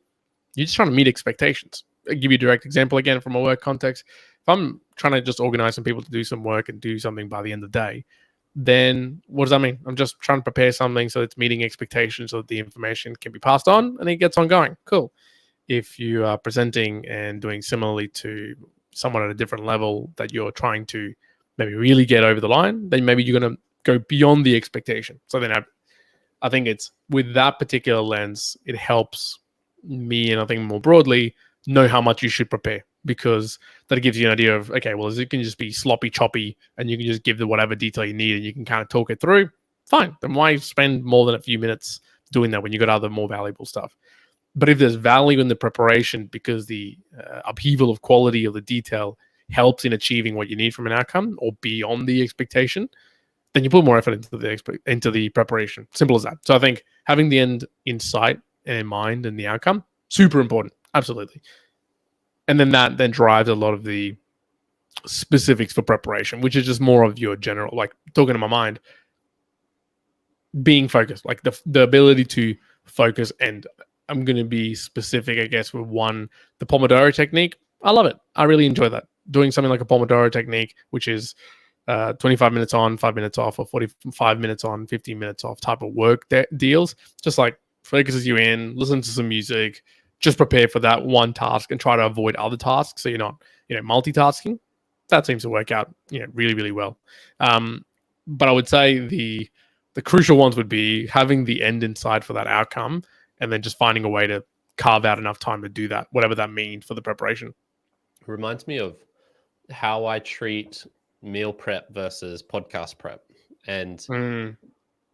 [SPEAKER 1] you're just trying to meet expectations. I'll give you a direct example again from a work context. If I'm trying to just organize some people to do some work and do something by the end of the day, then what does that mean? I'm just trying to prepare something so it's meeting expectations so that the information can be passed on and it gets on going. Cool. If you are presenting and doing similarly to someone at a different level that you're trying to maybe really get over the line, then maybe you're going to go beyond the expectation. So then I think it's with that particular lens, it helps me, and I think more broadly, know how much you should prepare, because that gives you an idea of, okay, well, it can just be sloppy, choppy, and you can just give the whatever detail you need and you can kind of talk it through. Fine. Then why spend more than a few minutes doing that when you got other more valuable stuff? But if there's value in the preparation because the upheaval of quality of the detail helps in achieving what you need from an outcome or beyond the expectation, then you put more effort into the preparation. Simple as that. So I think having the end in sight and in mind and the outcome, super important. Absolutely. And then that then drives a lot of the specifics for preparation, which is just more of your general, like talking in my mind, being focused, like the ability to focus. And I'm going to be specific, I guess, with the Pomodoro technique. I love it. I really enjoy that. Doing something like a Pomodoro technique, which is 25 minutes on, 5 minutes off, or 45 minutes on, 15 minutes off type of work deals, just like focuses you in, listen to some music, just prepare for that one task and try to avoid other tasks so you're not, multitasking. That seems to work out, really, really well. But I would say the crucial ones would be having the end in sight for that outcome, and then just finding a way to carve out enough time to do that, whatever that means for the preparation.
[SPEAKER 2] It reminds me of how I treat meal prep versus podcast prep. And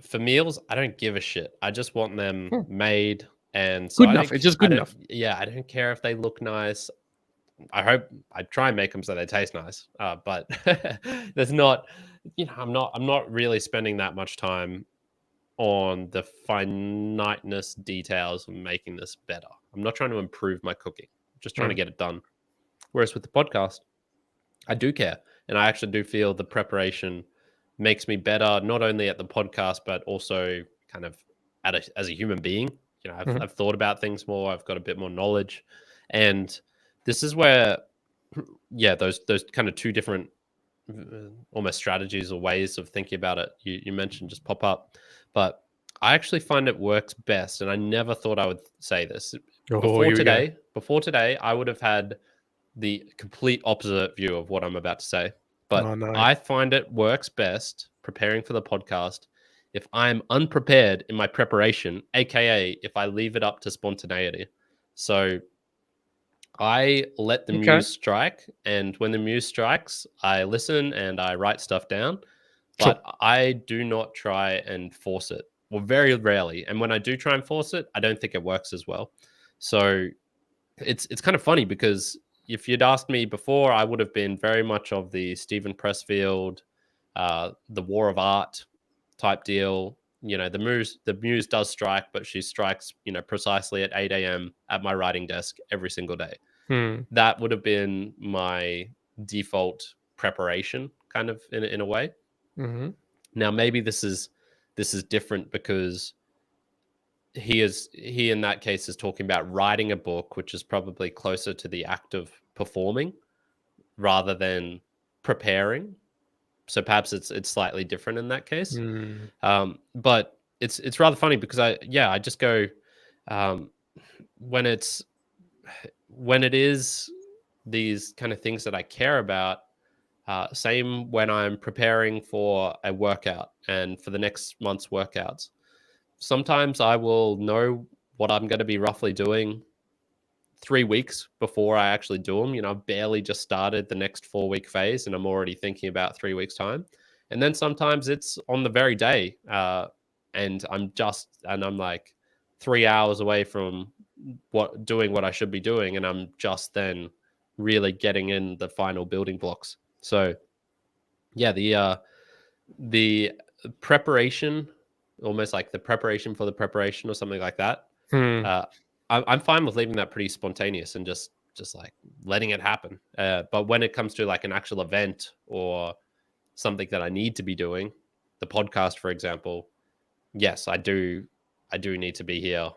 [SPEAKER 2] for meals, I don't give a shit. I just want them made. And so
[SPEAKER 1] good enough. It's just good enough.
[SPEAKER 2] Yeah, I don't care if they look nice. I try and make them so they taste nice. But there's not, I'm not really spending that much time on the finiteness details of making this better. I'm not trying to improve my cooking. I'm just trying to get it done. Whereas with the podcast, I do care. And I actually do feel the preparation makes me better, not only at the podcast, but also kind of as a human being. I've thought about things more. I've got a bit more knowledge. And this is where, those kind of two different almost strategies or ways of thinking about it you mentioned just pop up. But I actually find it works best. And I never thought I would say this. Before today, I would have had the complete opposite view of what I'm about to say. But I find it works best preparing for the podcast if I'm unprepared in my preparation, aka if I leave it up to spontaneity. So I let the muse strike, and when the muse strikes, I listen and I write stuff down, but I do not try and force it, or very rarely. And when I do try and force it, I don't think it works as well. So it's kind of funny because if you'd asked me before, I would have been very much of the Stephen Pressfield, the War of Art type deal. The muse does strike, but she strikes, precisely at 8 a.m. at my writing desk every single day. That would have been my default preparation, kind of in a way. Now, maybe this is different because he in that case is talking about writing a book, which is probably closer to the act of performing rather than preparing. So perhaps it's slightly different in that case. But it's rather funny because I just go when it is these kind of things that I care about. Same when I'm preparing for a workout and for the next month's workouts. Sometimes I will know what I'm going to be roughly doing 3 weeks before I actually do them. I've barely just started the next 4-week phase and I'm already thinking about 3 weeks' time. And then sometimes it's on the very day, and I'm like 3 hours away from doing what I should be doing, and I'm just then really getting in the final building blocks. So yeah, the preparation, almost like the preparation for the preparation or something like that. I'm fine with leaving that pretty spontaneous and just like letting it happen. But when it comes to like an actual event or something that I need to be doing, the podcast, for example, yes, I do need to be here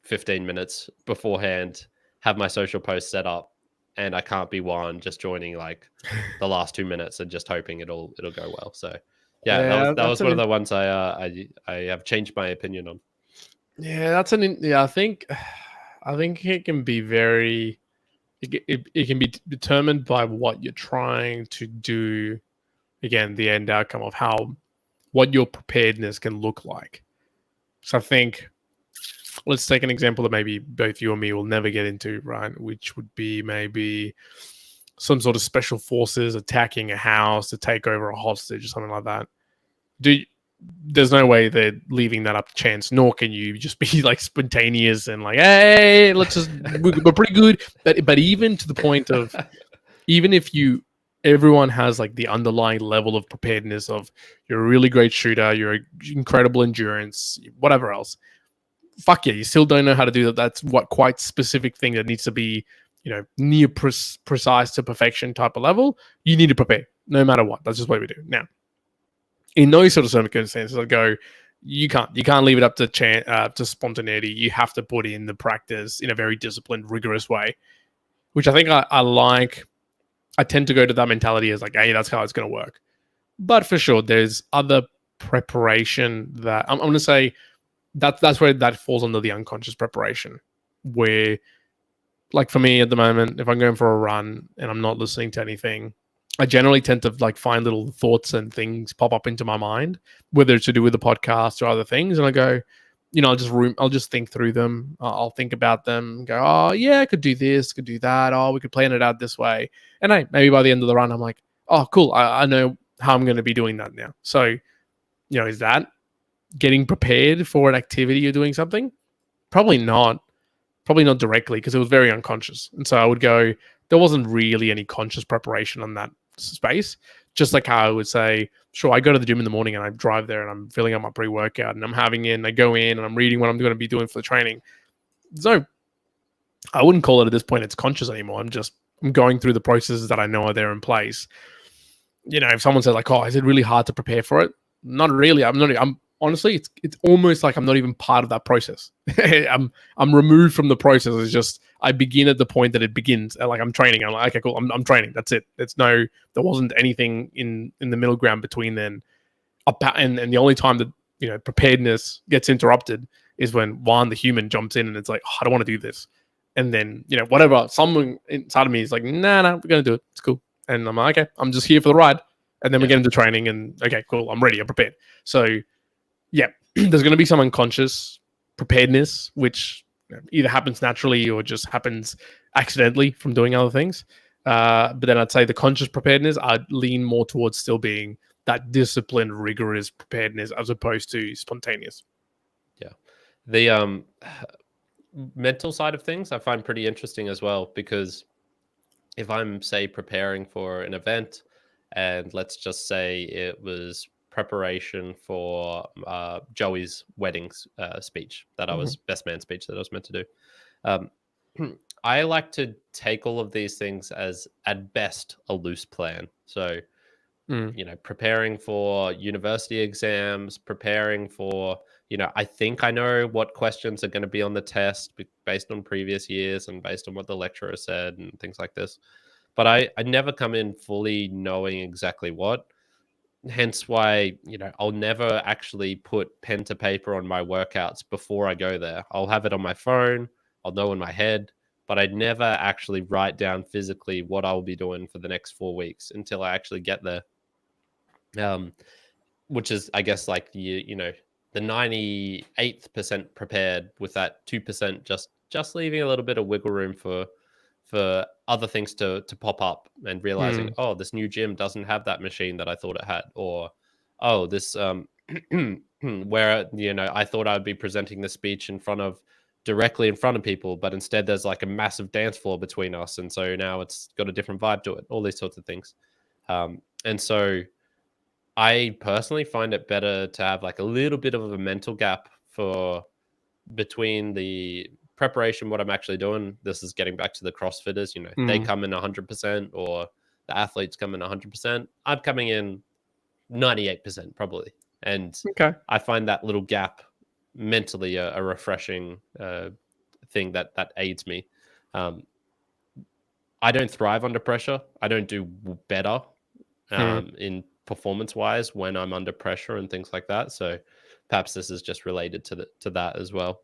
[SPEAKER 2] 15 minutes beforehand, have my social post set up, and I can't be one just joining like the last 2 minutes and just hoping it'll go well. So yeah, that was one of the ones I have changed my opinion on.
[SPEAKER 1] Yeah, I think it can be very. It can be determined by what you're trying to do. Again, the end outcome of what your preparedness can look like. So I think, let's take an example that maybe both you and me will never get into, right? Which would be maybe some sort of special forces attacking a house to take over a hostage or something like that. There's no way they're leaving that up to chance, nor can you just be like spontaneous and like, hey, we're pretty good. But even to the point of, even if everyone has like the underlying level of preparedness of you're a really great shooter, you're incredible endurance, whatever else. Fuck yeah, you still don't know how to do that. That's what quite specific thing that needs to be, near precise to perfection type of level. You need to prepare no matter what. That's just what we do. Now, in those sort of circumstances, I go, you can't leave it up to spontaneity. You have to put in the practice in a very disciplined, rigorous way, which I think I like. I tend to go to that mentality as like, hey, that's how it's going to work. But for sure, there's other preparation that I'm going to say that's where that falls under the unconscious preparation, where, like for me at the moment, if I'm going for a run and I'm not listening to anything, I generally tend to like find little thoughts and things pop up into my mind, whether it's to do with the podcast or other things, and I go, I'll just think through them. I'll think about them. Go, oh yeah, I could do this, could do that. Oh, we could plan it out this way. And hey, maybe by the end of the run, I'm like, oh cool, I know how I'm going to be doing that now. So, is that getting prepared for an activity or doing something? Probably not directly, because it was very unconscious. And so I would go, there wasn't really any conscious preparation on that space. Just like how I would say, sure, I go to the gym in the morning and I drive there and I'm filling up my pre-workout and I go in and I'm reading what I'm going to be doing for the training. So I wouldn't call it at this point it's conscious anymore. I'm going through the processes that I know are there in place. If someone says like, oh, is it really hard to prepare for it? Not really. I'm honestly, it's almost like I'm not even part of that process. I'm removed from the process. It's just I begin at the point that it begins. Like I'm training. I'm like, okay, cool. I'm training. That's it. There wasn't anything in the middle ground between then. And the only time that preparedness gets interrupted is when the human jumps in and it's like, oh, I don't want to do this. And then whatever, someone inside of me is like, nah, we're gonna do it. It's cool. And I'm like, okay, I'm just here for the ride. And then we get into training and okay, cool. I'm ready. I'm prepared. So yeah, there's going to be some unconscious preparedness, which either happens naturally or just happens accidentally from doing other things. But then I'd say the conscious preparedness, I'd lean more towards still being that disciplined, rigorous preparedness as opposed to spontaneous.
[SPEAKER 2] Yeah. The mental side of things I find pretty interesting as well, because if I'm, say, preparing for an event, and let's just say it was preparation for Joey's wedding speech that I was best man speech that I was meant to do. I like to take all of these things as at best a loose plan. So preparing for university exams, preparing for, I think I know what questions are going to be on the test based on previous years and based on what the lecturer said and things like this. But I never come in fully knowing exactly what. Hence why, I'll never actually put pen to paper on my workouts before I go there. I'll have it on my phone. I'll know in my head, but I'd never actually write down physically what I'll be doing for the next 4 weeks until I actually get there. Which is, I guess, like the 98th% prepared, with that 2% just leaving a little bit of wiggle room for other things to pop up, and realizing, oh, this new gym doesn't have that machine that I thought it had, or oh, this where I thought I'd be presenting the speech directly in front of people, but instead there's like a massive dance floor between us, and so now it's got a different vibe to it. All these sorts of things, and so I personally find it better to have like a little bit of a mental gap between the preparation, what I'm actually doing. This is getting back to the CrossFitters, they come in 100%, or the athletes come in 100%. I'm coming in 98% probably. And I find that little gap mentally a refreshing thing that aids me. I don't thrive under pressure. I don't do better in performance-wise when I'm under pressure and things like that. So perhaps this is just related to that as well.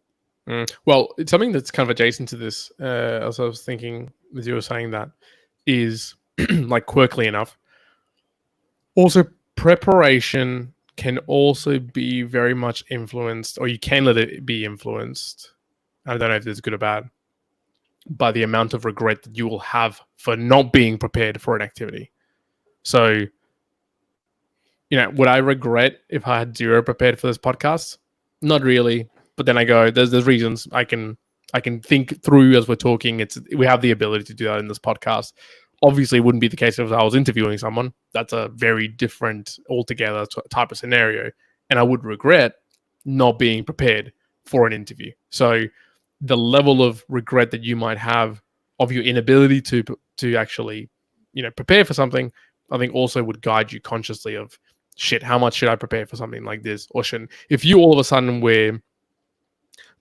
[SPEAKER 1] Well, it's something that's kind of adjacent to this. As I was thinking, as you were saying, that is like quirkily enough. Also, preparation can also be very much influenced, or you can let it be influenced. I don't know if this is good or bad, by the amount of regret that you will have for not being prepared for an activity. So, would I regret if I had zero prepared for this podcast? Not really. But then I go, there's reasons I can think through as we're talking. We have the ability to do that in this podcast. Obviously, it wouldn't be the case if I was interviewing someone. That's a very different altogether type of scenario. And I would regret not being prepared for an interview. So the level of regret that you might have of your inability to actually, prepare for something, I think also would guide you consciously of, shit, how much should I prepare for something like this? Or shouldn't? If you all of a sudden were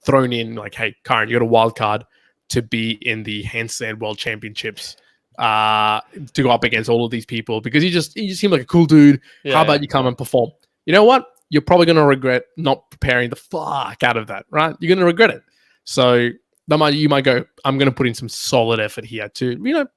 [SPEAKER 1] thrown in like, hey, Karen, you got a wild card to be in the handstand world championships, to go up against all of these people because you just seem like a cool dude. How about you come and perform? You know what? You're probably going to regret not preparing the fuck out of that, right? You're going to regret it. So you might go, I'm going to put in some solid effort here to,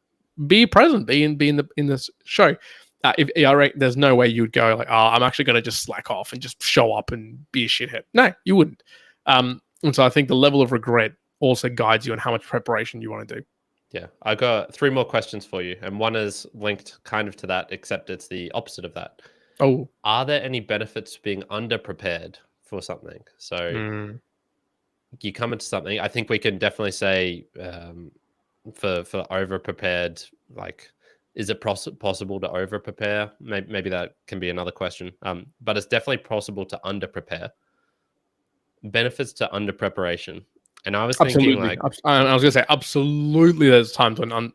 [SPEAKER 1] be present, be in this show. There's no way you would go like, oh, I'm actually going to just slack off and just show up and be a shithead. No, you wouldn't. And so I think the level of regret also guides you on how much preparation you want to do.
[SPEAKER 2] Yeah, I've got 3 more questions for you. And one is linked kind of to that, except it's the opposite of that.
[SPEAKER 1] Oh.
[SPEAKER 2] Are there any benefits to being underprepared for something? So you come into something, I think we can definitely say for over-prepared, like, is it possible to over-prepare? Maybe that can be another question. But it's definitely possible to under-prepare. Benefits to under-preparation. And I was thinking like...
[SPEAKER 1] I was going to say, absolutely there's times when,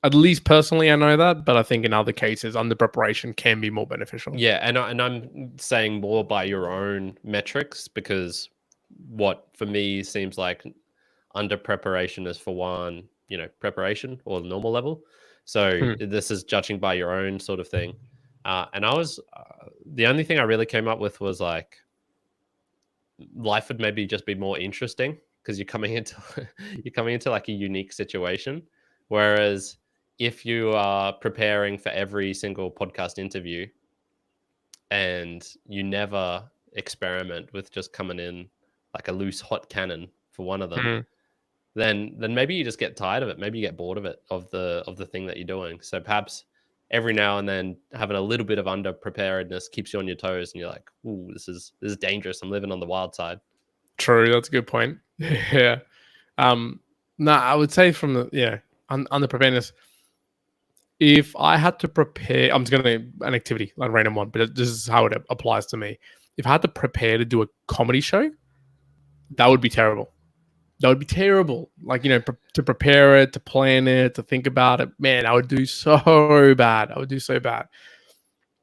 [SPEAKER 1] at least personally, I know that, but I think in other cases, under-preparation can be more beneficial.
[SPEAKER 2] Yeah, and I'm saying more by your own metrics, because what for me seems like under-preparation is, for one, preparation or normal level. So this is judging by your own sort of thing. And I was... the only thing I really came up with was like, life would maybe just be more interesting because you're coming into like a unique situation. Whereas if you are preparing for every single podcast interview and you never experiment with just coming in like a loose hot cannon for one of them, then maybe you just get tired of it. Maybe you get bored of it, of the thing that you're doing. So perhaps every now and then having a little bit of under preparedness keeps you on your toes, and you're like, ooh, this is dangerous. I'm living on the wild side. True,
[SPEAKER 1] that's a good point. Yeah. No, I would say from the under preparedness. If I had to prepare, I'm just gonna an activity, like a random one, but this is how it applies to me. If I had to prepare to do a comedy show, that would be terrible. That would be terrible. Like, to prepare it, to plan it, to think about it. Man, I would do so bad.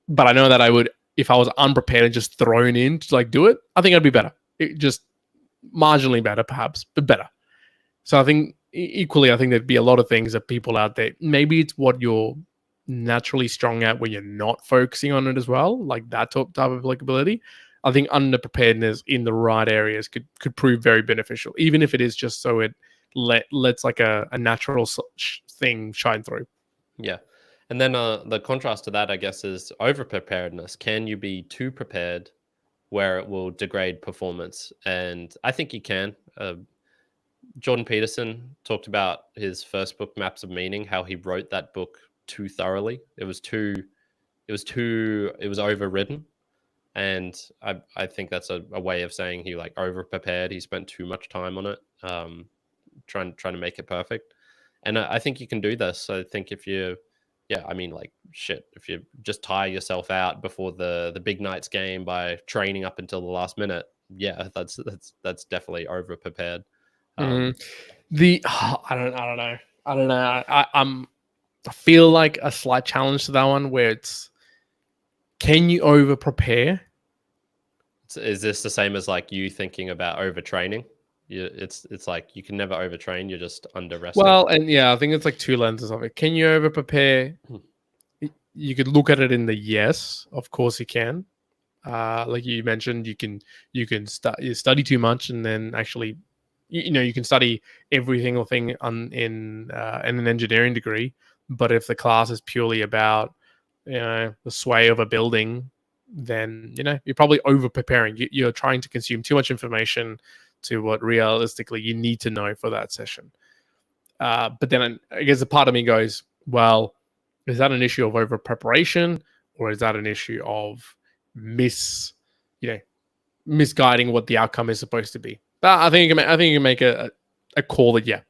[SPEAKER 1] But I know that I would, if I was unprepared and just thrown in to like do it, I think I'd be better. Just marginally better, perhaps, but better. So I think equally, I think there'd be a lot of things that people out there, maybe it's what you're naturally strong at when you're not focusing on it as well, like that type of applicability. I think underpreparedness in the right areas could prove very beneficial, even if it is just so it lets like a natural thing shine through.
[SPEAKER 2] Yeah. And then the contrast to that, I guess, is over preparedness. Can you be too prepared where it will degrade performance? And I think you can. Jordan Peterson talked about his first book, Maps of Meaning, how he wrote that book too thoroughly. It was overwritten. And I think that's a way of saying he like over prepared. He spent too much time on it, trying to make it perfect. And I think you can do this. I think if you, yeah, I mean, like shit, if you just tire yourself out before the big night's game by training up until the last minute, yeah, that's definitely over prepared.
[SPEAKER 1] I don't know. I feel like a slight challenge to that one where it's, can you over prepare?
[SPEAKER 2] Is this the same as like you thinking about overtraining? It's like you can never overtrain. You're just under resting.
[SPEAKER 1] Well, and yeah, I think it's like two lenses of it. Can you over prepare? You could look at it in the yes, of course you can. Like you mentioned, you can you study too much, and then actually, you can study every single thing in an engineering degree. But if the class is purely about the sway of a building, then you're probably over preparing. You're trying to consume too much information to what realistically you need to know for that session. But then I guess a part of me goes, well, is that an issue of over preparation, or is that an issue of misguiding what the outcome is supposed to be? But I think you can make a call that, yeah,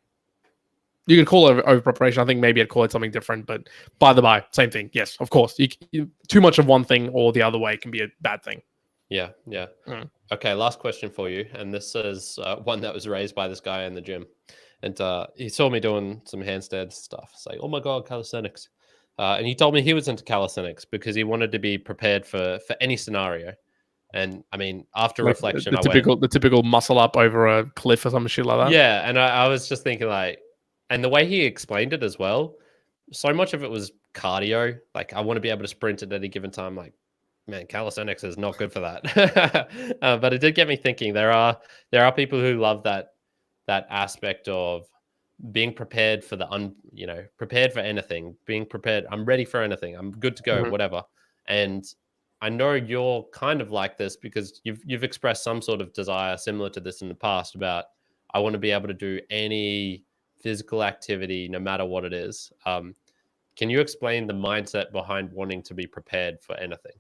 [SPEAKER 1] you can call it over preparation. I think maybe I'd call it something different, but by the by, same thing. Yes, of course. Too much of one thing or the other way can be a bad thing.
[SPEAKER 2] Yeah. Okay, last question for you, and this is one that was raised by this guy in the gym, and he saw me doing some handstand stuff. It's like, oh my god, calisthenics, and he told me he was into calisthenics because he wanted to be prepared for any scenario. And I mean, after reflection,
[SPEAKER 1] the typical muscle up over a cliff or some shit like that.
[SPEAKER 2] Yeah, and I was just thinking like, and the way he explained it as well, so much of it was cardio. Like I want to be able to sprint at any given time. Like, man, calisthenics is not good for that. But it did get me thinking. There are people who love that aspect of being prepared for prepared for anything, being prepared. I'm ready for anything. I'm good to go, whatever. And I know you're kind of like this because you've expressed some sort of desire similar to this in the past about, I want to be able to do any physical activity, no matter what it is. Can you explain the mindset behind wanting to be prepared for anything?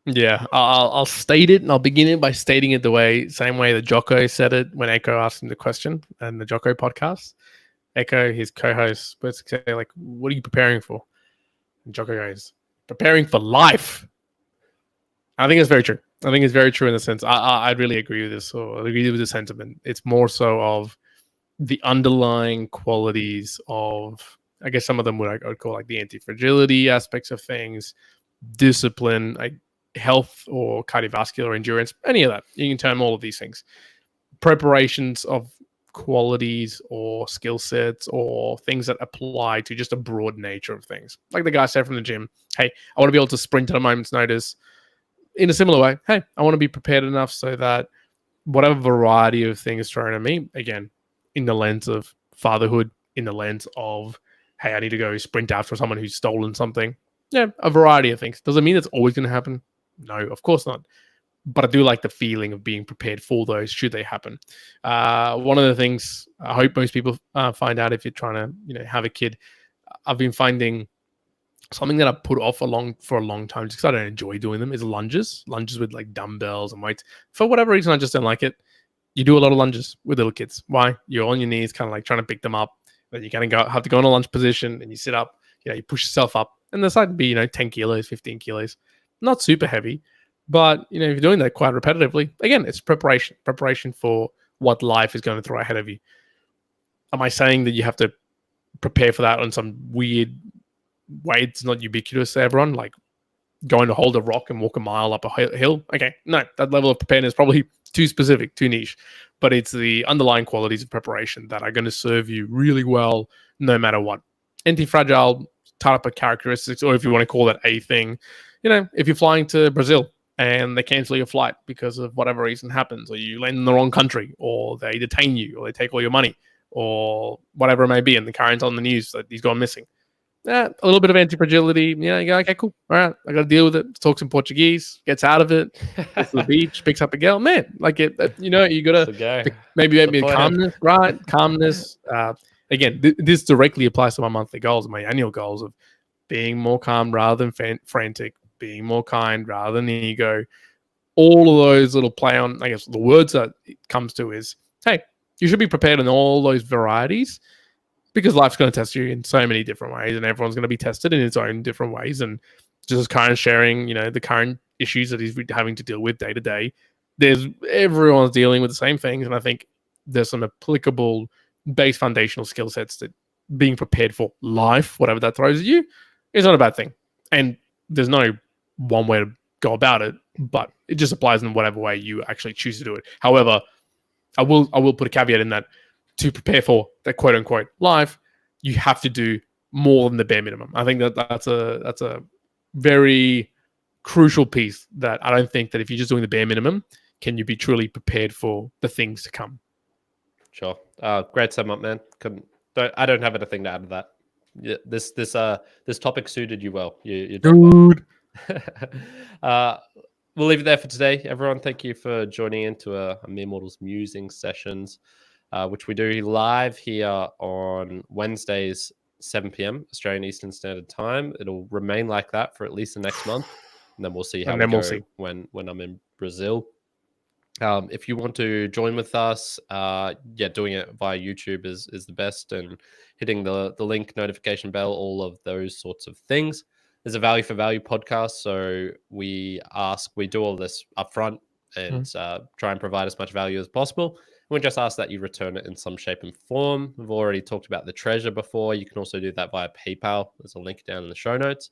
[SPEAKER 1] Yeah, I'll state it, and I'll begin it by stating it same way that Jocko said it when Echo asked him the question in the Jocko podcast. Echo, his co-host, was say like, "What are you preparing for?" And Jocko goes, "Preparing for life." I think it's very true. I think it's very true in the sense I'd really agree with this, or agree with the sentiment. It's more so of the underlying qualities of, I guess some of them I would call like the anti-fragility aspects of things, discipline, like health or cardiovascular endurance, any of that. You can term all of these things. Preparations of qualities or skill sets or things that apply to just a broad nature of things. Like the guy said from the gym, hey, I want to be able to sprint at a moment's notice. In a similar way, hey, I want to be prepared enough so that whatever variety of things thrown at me, again, in the lens of fatherhood, in the lens of, hey, I need to go sprint after someone who's stolen something. Yeah, a variety of things. Does it mean it's always going to happen? No, of course not. But I do like the feeling of being prepared for those should they happen. One of the things I hope most people find out if you're trying to, have a kid, I've been finding something that I put off for a long time just because I don't enjoy doing them is lunges with like dumbbells and weights. For whatever reason, I just don't like it. You do a lot of lunges with little kids. Why? You're on your knees, kind of like trying to pick them up. Then you kind of have to go in a lunge position and you sit up. You push yourself up, and the side would be 10 kilos, 15 kilos, not super heavy, but if you're doing that quite repetitively, again, it's preparation for what life is going to throw ahead of you. Am I saying that you have to prepare for that on some weird way? It's not ubiquitous to everyone. Like, going to hold a rock and walk a mile up a hill. Okay, no, that level of preparedness is probably too specific, too niche. But it's the underlying qualities of preparation that are going to serve you really well no matter what. Anti-fragile type of characteristics, or if you want to call that a thing, if you're flying to Brazil and they cancel your flight because of whatever reason happens, or you land in the wrong country, or they detain you, or they take all your money, or whatever it may be, and the current's on the news that he's gone missing. A little bit of anti-fragility. You go, okay, cool. All right, I got to deal with it. Talks in Portuguese, gets out of it, gets to the beach, picks up a girl. Man, like you got to maybe calmness, right? Calmness. Again, this directly applies to my monthly goals, my annual goals of being more calm rather than frantic, being more kind rather than ego. All of those little play on, I guess, the words that it comes to is, hey, you should be prepared in all those varieties, because life's going to test you in so many different ways, and everyone's going to be tested in its own different ways. And just kind of sharing, the current issues that he's having to deal with day to day. Everyone's dealing with the same things, and I think there's some applicable base foundational skill sets that being prepared for life, whatever that throws at you, is not a bad thing. And there's no one way to go about it, but it just applies in whatever way you actually choose to do it. However, I will put a caveat in that to prepare for that quote unquote life, you have to do more than the bare minimum. I think that's a very crucial piece that I don't think that if you're just doing the bare minimum, can you be truly prepared for the things to come.
[SPEAKER 2] Sure. Great sum up, man. I don't have anything to add to that. Yeah, this topic suited you well. You
[SPEAKER 1] Dude.
[SPEAKER 2] We'll leave it there for today, everyone. Thank you for joining into a Mere Mortals Musings sessions, which we do live here on Wednesdays, 7 p.m. Australian Eastern Standard Time. It'll remain like that for at least the next month, and then we'll see how we go when I'm in Brazil. If you want to join with us, doing it via YouTube is the best, and hitting the link, notification bell, all of those sorts of things. There's a value for value podcast, so we do all this upfront and try and provide as much value as possible. We just ask that you return it in some shape and form. We've already talked about the treasure before. You can also do that via PayPal. There's a link down in the show notes.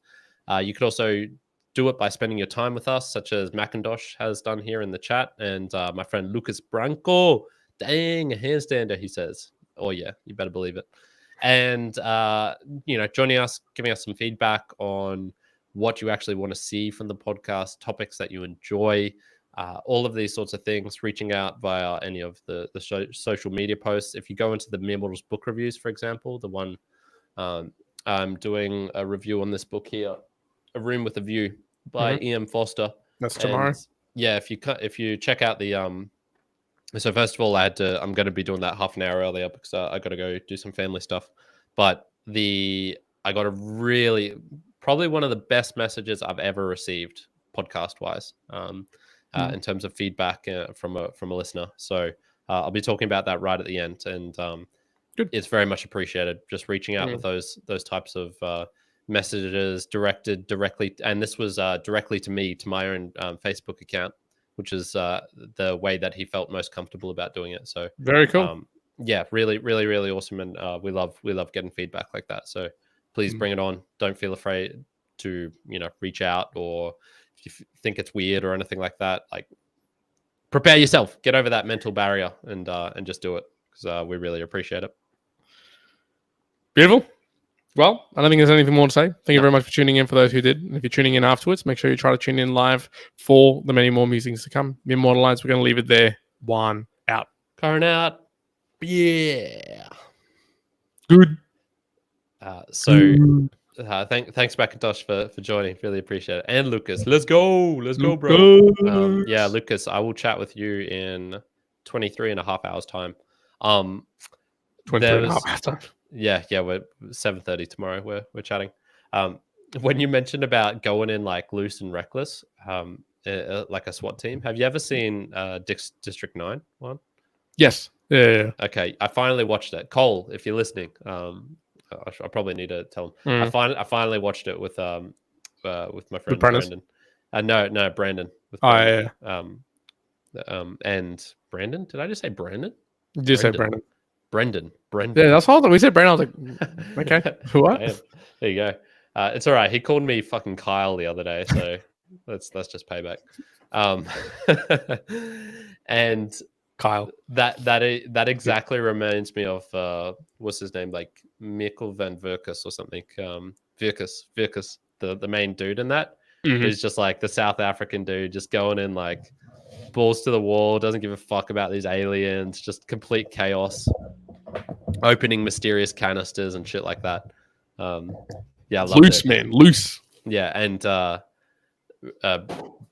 [SPEAKER 2] You could also do it by spending your time with us, such as Macintosh has done here in the chat, and my friend Lucas Branco. Dang, a handstander, he says. Oh yeah, you better believe it. And joining us, giving us some feedback on what you actually want to see from the podcast, topics that you enjoy, all of these sorts of things. Reaching out via any of the social media posts. If you go into the Mere Mortals book reviews, for example, the one I'm doing a review on this book here, A Room with a View by E.M. Foster.
[SPEAKER 1] That's tomorrow.
[SPEAKER 2] And, yeah, if you check out the so first of all, I'm going to be doing that half an hour earlier because I got to go do some family stuff. But I got probably one of the best messages I've ever received podcast wise, in terms of feedback from a listener. So I'll be talking about that right at the end, and it's very much appreciated. Just reaching out with those types of messages directly, and this was directly to me, to my own Facebook account, which is the way that he felt most comfortable about doing it. So
[SPEAKER 1] very cool.
[SPEAKER 2] Really, really, really awesome, and we love getting feedback like that. So please bring it on. Don't feel afraid to reach out, or if you think it's weird or anything like that. Like, prepare yourself, get over that mental barrier, and just do it, because we really appreciate it.
[SPEAKER 1] Beautiful. Well, I don't think there's anything more to say. Thank you very much for tuning in, for those who did. And if you're tuning in afterwards, make sure you try to tune in live for the many more musings to come. The Immortalized, we're going to leave it there. One out.
[SPEAKER 2] Current out. Yeah.
[SPEAKER 1] Good.
[SPEAKER 2] Thanks Macintosh for joining. Really appreciate it. And Lucas, let's go, bro. Lucas, I will chat with you in 23 and a half hours time.
[SPEAKER 1] 23 and a half hours time.
[SPEAKER 2] Yeah, we're 7:30 tomorrow. We're chatting. When you mentioned about going in like loose and reckless, like a SWAT team, have you ever seen District 9 one?
[SPEAKER 1] Yes. Yeah.
[SPEAKER 2] Okay, I finally watched it. Cole, if you're listening, I probably need to tell him. I finally watched it with my friend Brandon. No, Brandon. With Brandon. And Brandon. Did I just say Brandon?
[SPEAKER 1] You just said Brandon.
[SPEAKER 2] Brendan.
[SPEAKER 1] Yeah, that's all that we said. Brandon. I was like, okay, what?
[SPEAKER 2] There you go. It's all right. He called me fucking Kyle the other day, so that's just payback. And
[SPEAKER 1] Kyle.
[SPEAKER 2] that exactly reminds me of what's his name, like Mikkel van Verkus or something. Virkus, the main dude in that.
[SPEAKER 1] Mhm.
[SPEAKER 2] Who's just like the South African dude, just going in like balls to the wall, doesn't give a fuck about these aliens, just complete chaos, opening mysterious canisters and shit like that. Yeah, I loved
[SPEAKER 1] Loose,
[SPEAKER 2] it.
[SPEAKER 1] man, loose.
[SPEAKER 2] Yeah, and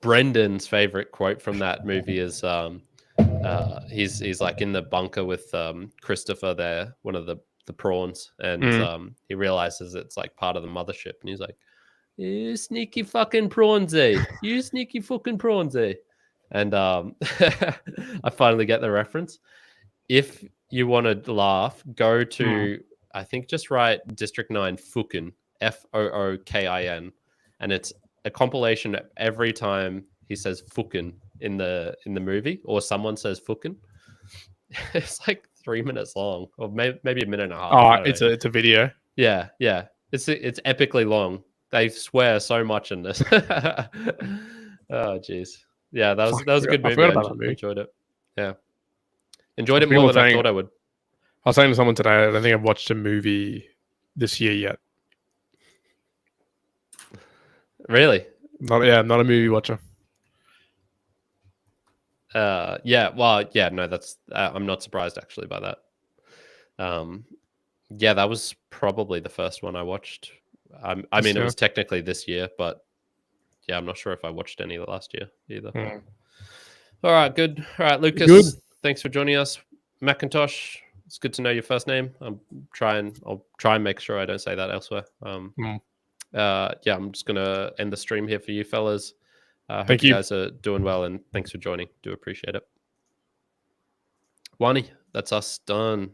[SPEAKER 2] Brendan's favorite quote from that movie is he's like in the bunker with Christopher there, one of the prawns, and he realizes it's like part of the mothership, and he's like, "You sneaky fucking prawnsy, you sneaky fucking prawnsy," and I finally get the reference. If you want to laugh, go to I think just write District 9 Fukin, Fookin, and it's a compilation of every time he says Fukin in the movie or someone says Fukin. It's like 3 minutes long, or maybe a minute and a half. I don't know.
[SPEAKER 1] It's a video.
[SPEAKER 2] Yeah. It's epically long. They swear so much in this. Oh jeez. Yeah, that was a good movie. I enjoyed it. Yeah. Enjoyed it more than I thought I would.
[SPEAKER 1] I was saying to someone today, I don't think I've watched a movie this year yet.
[SPEAKER 2] Really?
[SPEAKER 1] I'm not a movie watcher.
[SPEAKER 2] No, that's I'm not surprised actually by that. Yeah, that was probably the first one I watched. I mean, it was technically this year, but yeah, I'm not sure if I watched any last year either. All right, good. All right, Lucas, thanks for joining us. Macintosh, it's good to know your first name. I'll try and make sure I don't say that elsewhere. Yeah, I'm just gonna end the stream here for you fellas. Hope you guys are doing well, and thanks for joining. Do appreciate it. Juan I, that's us done.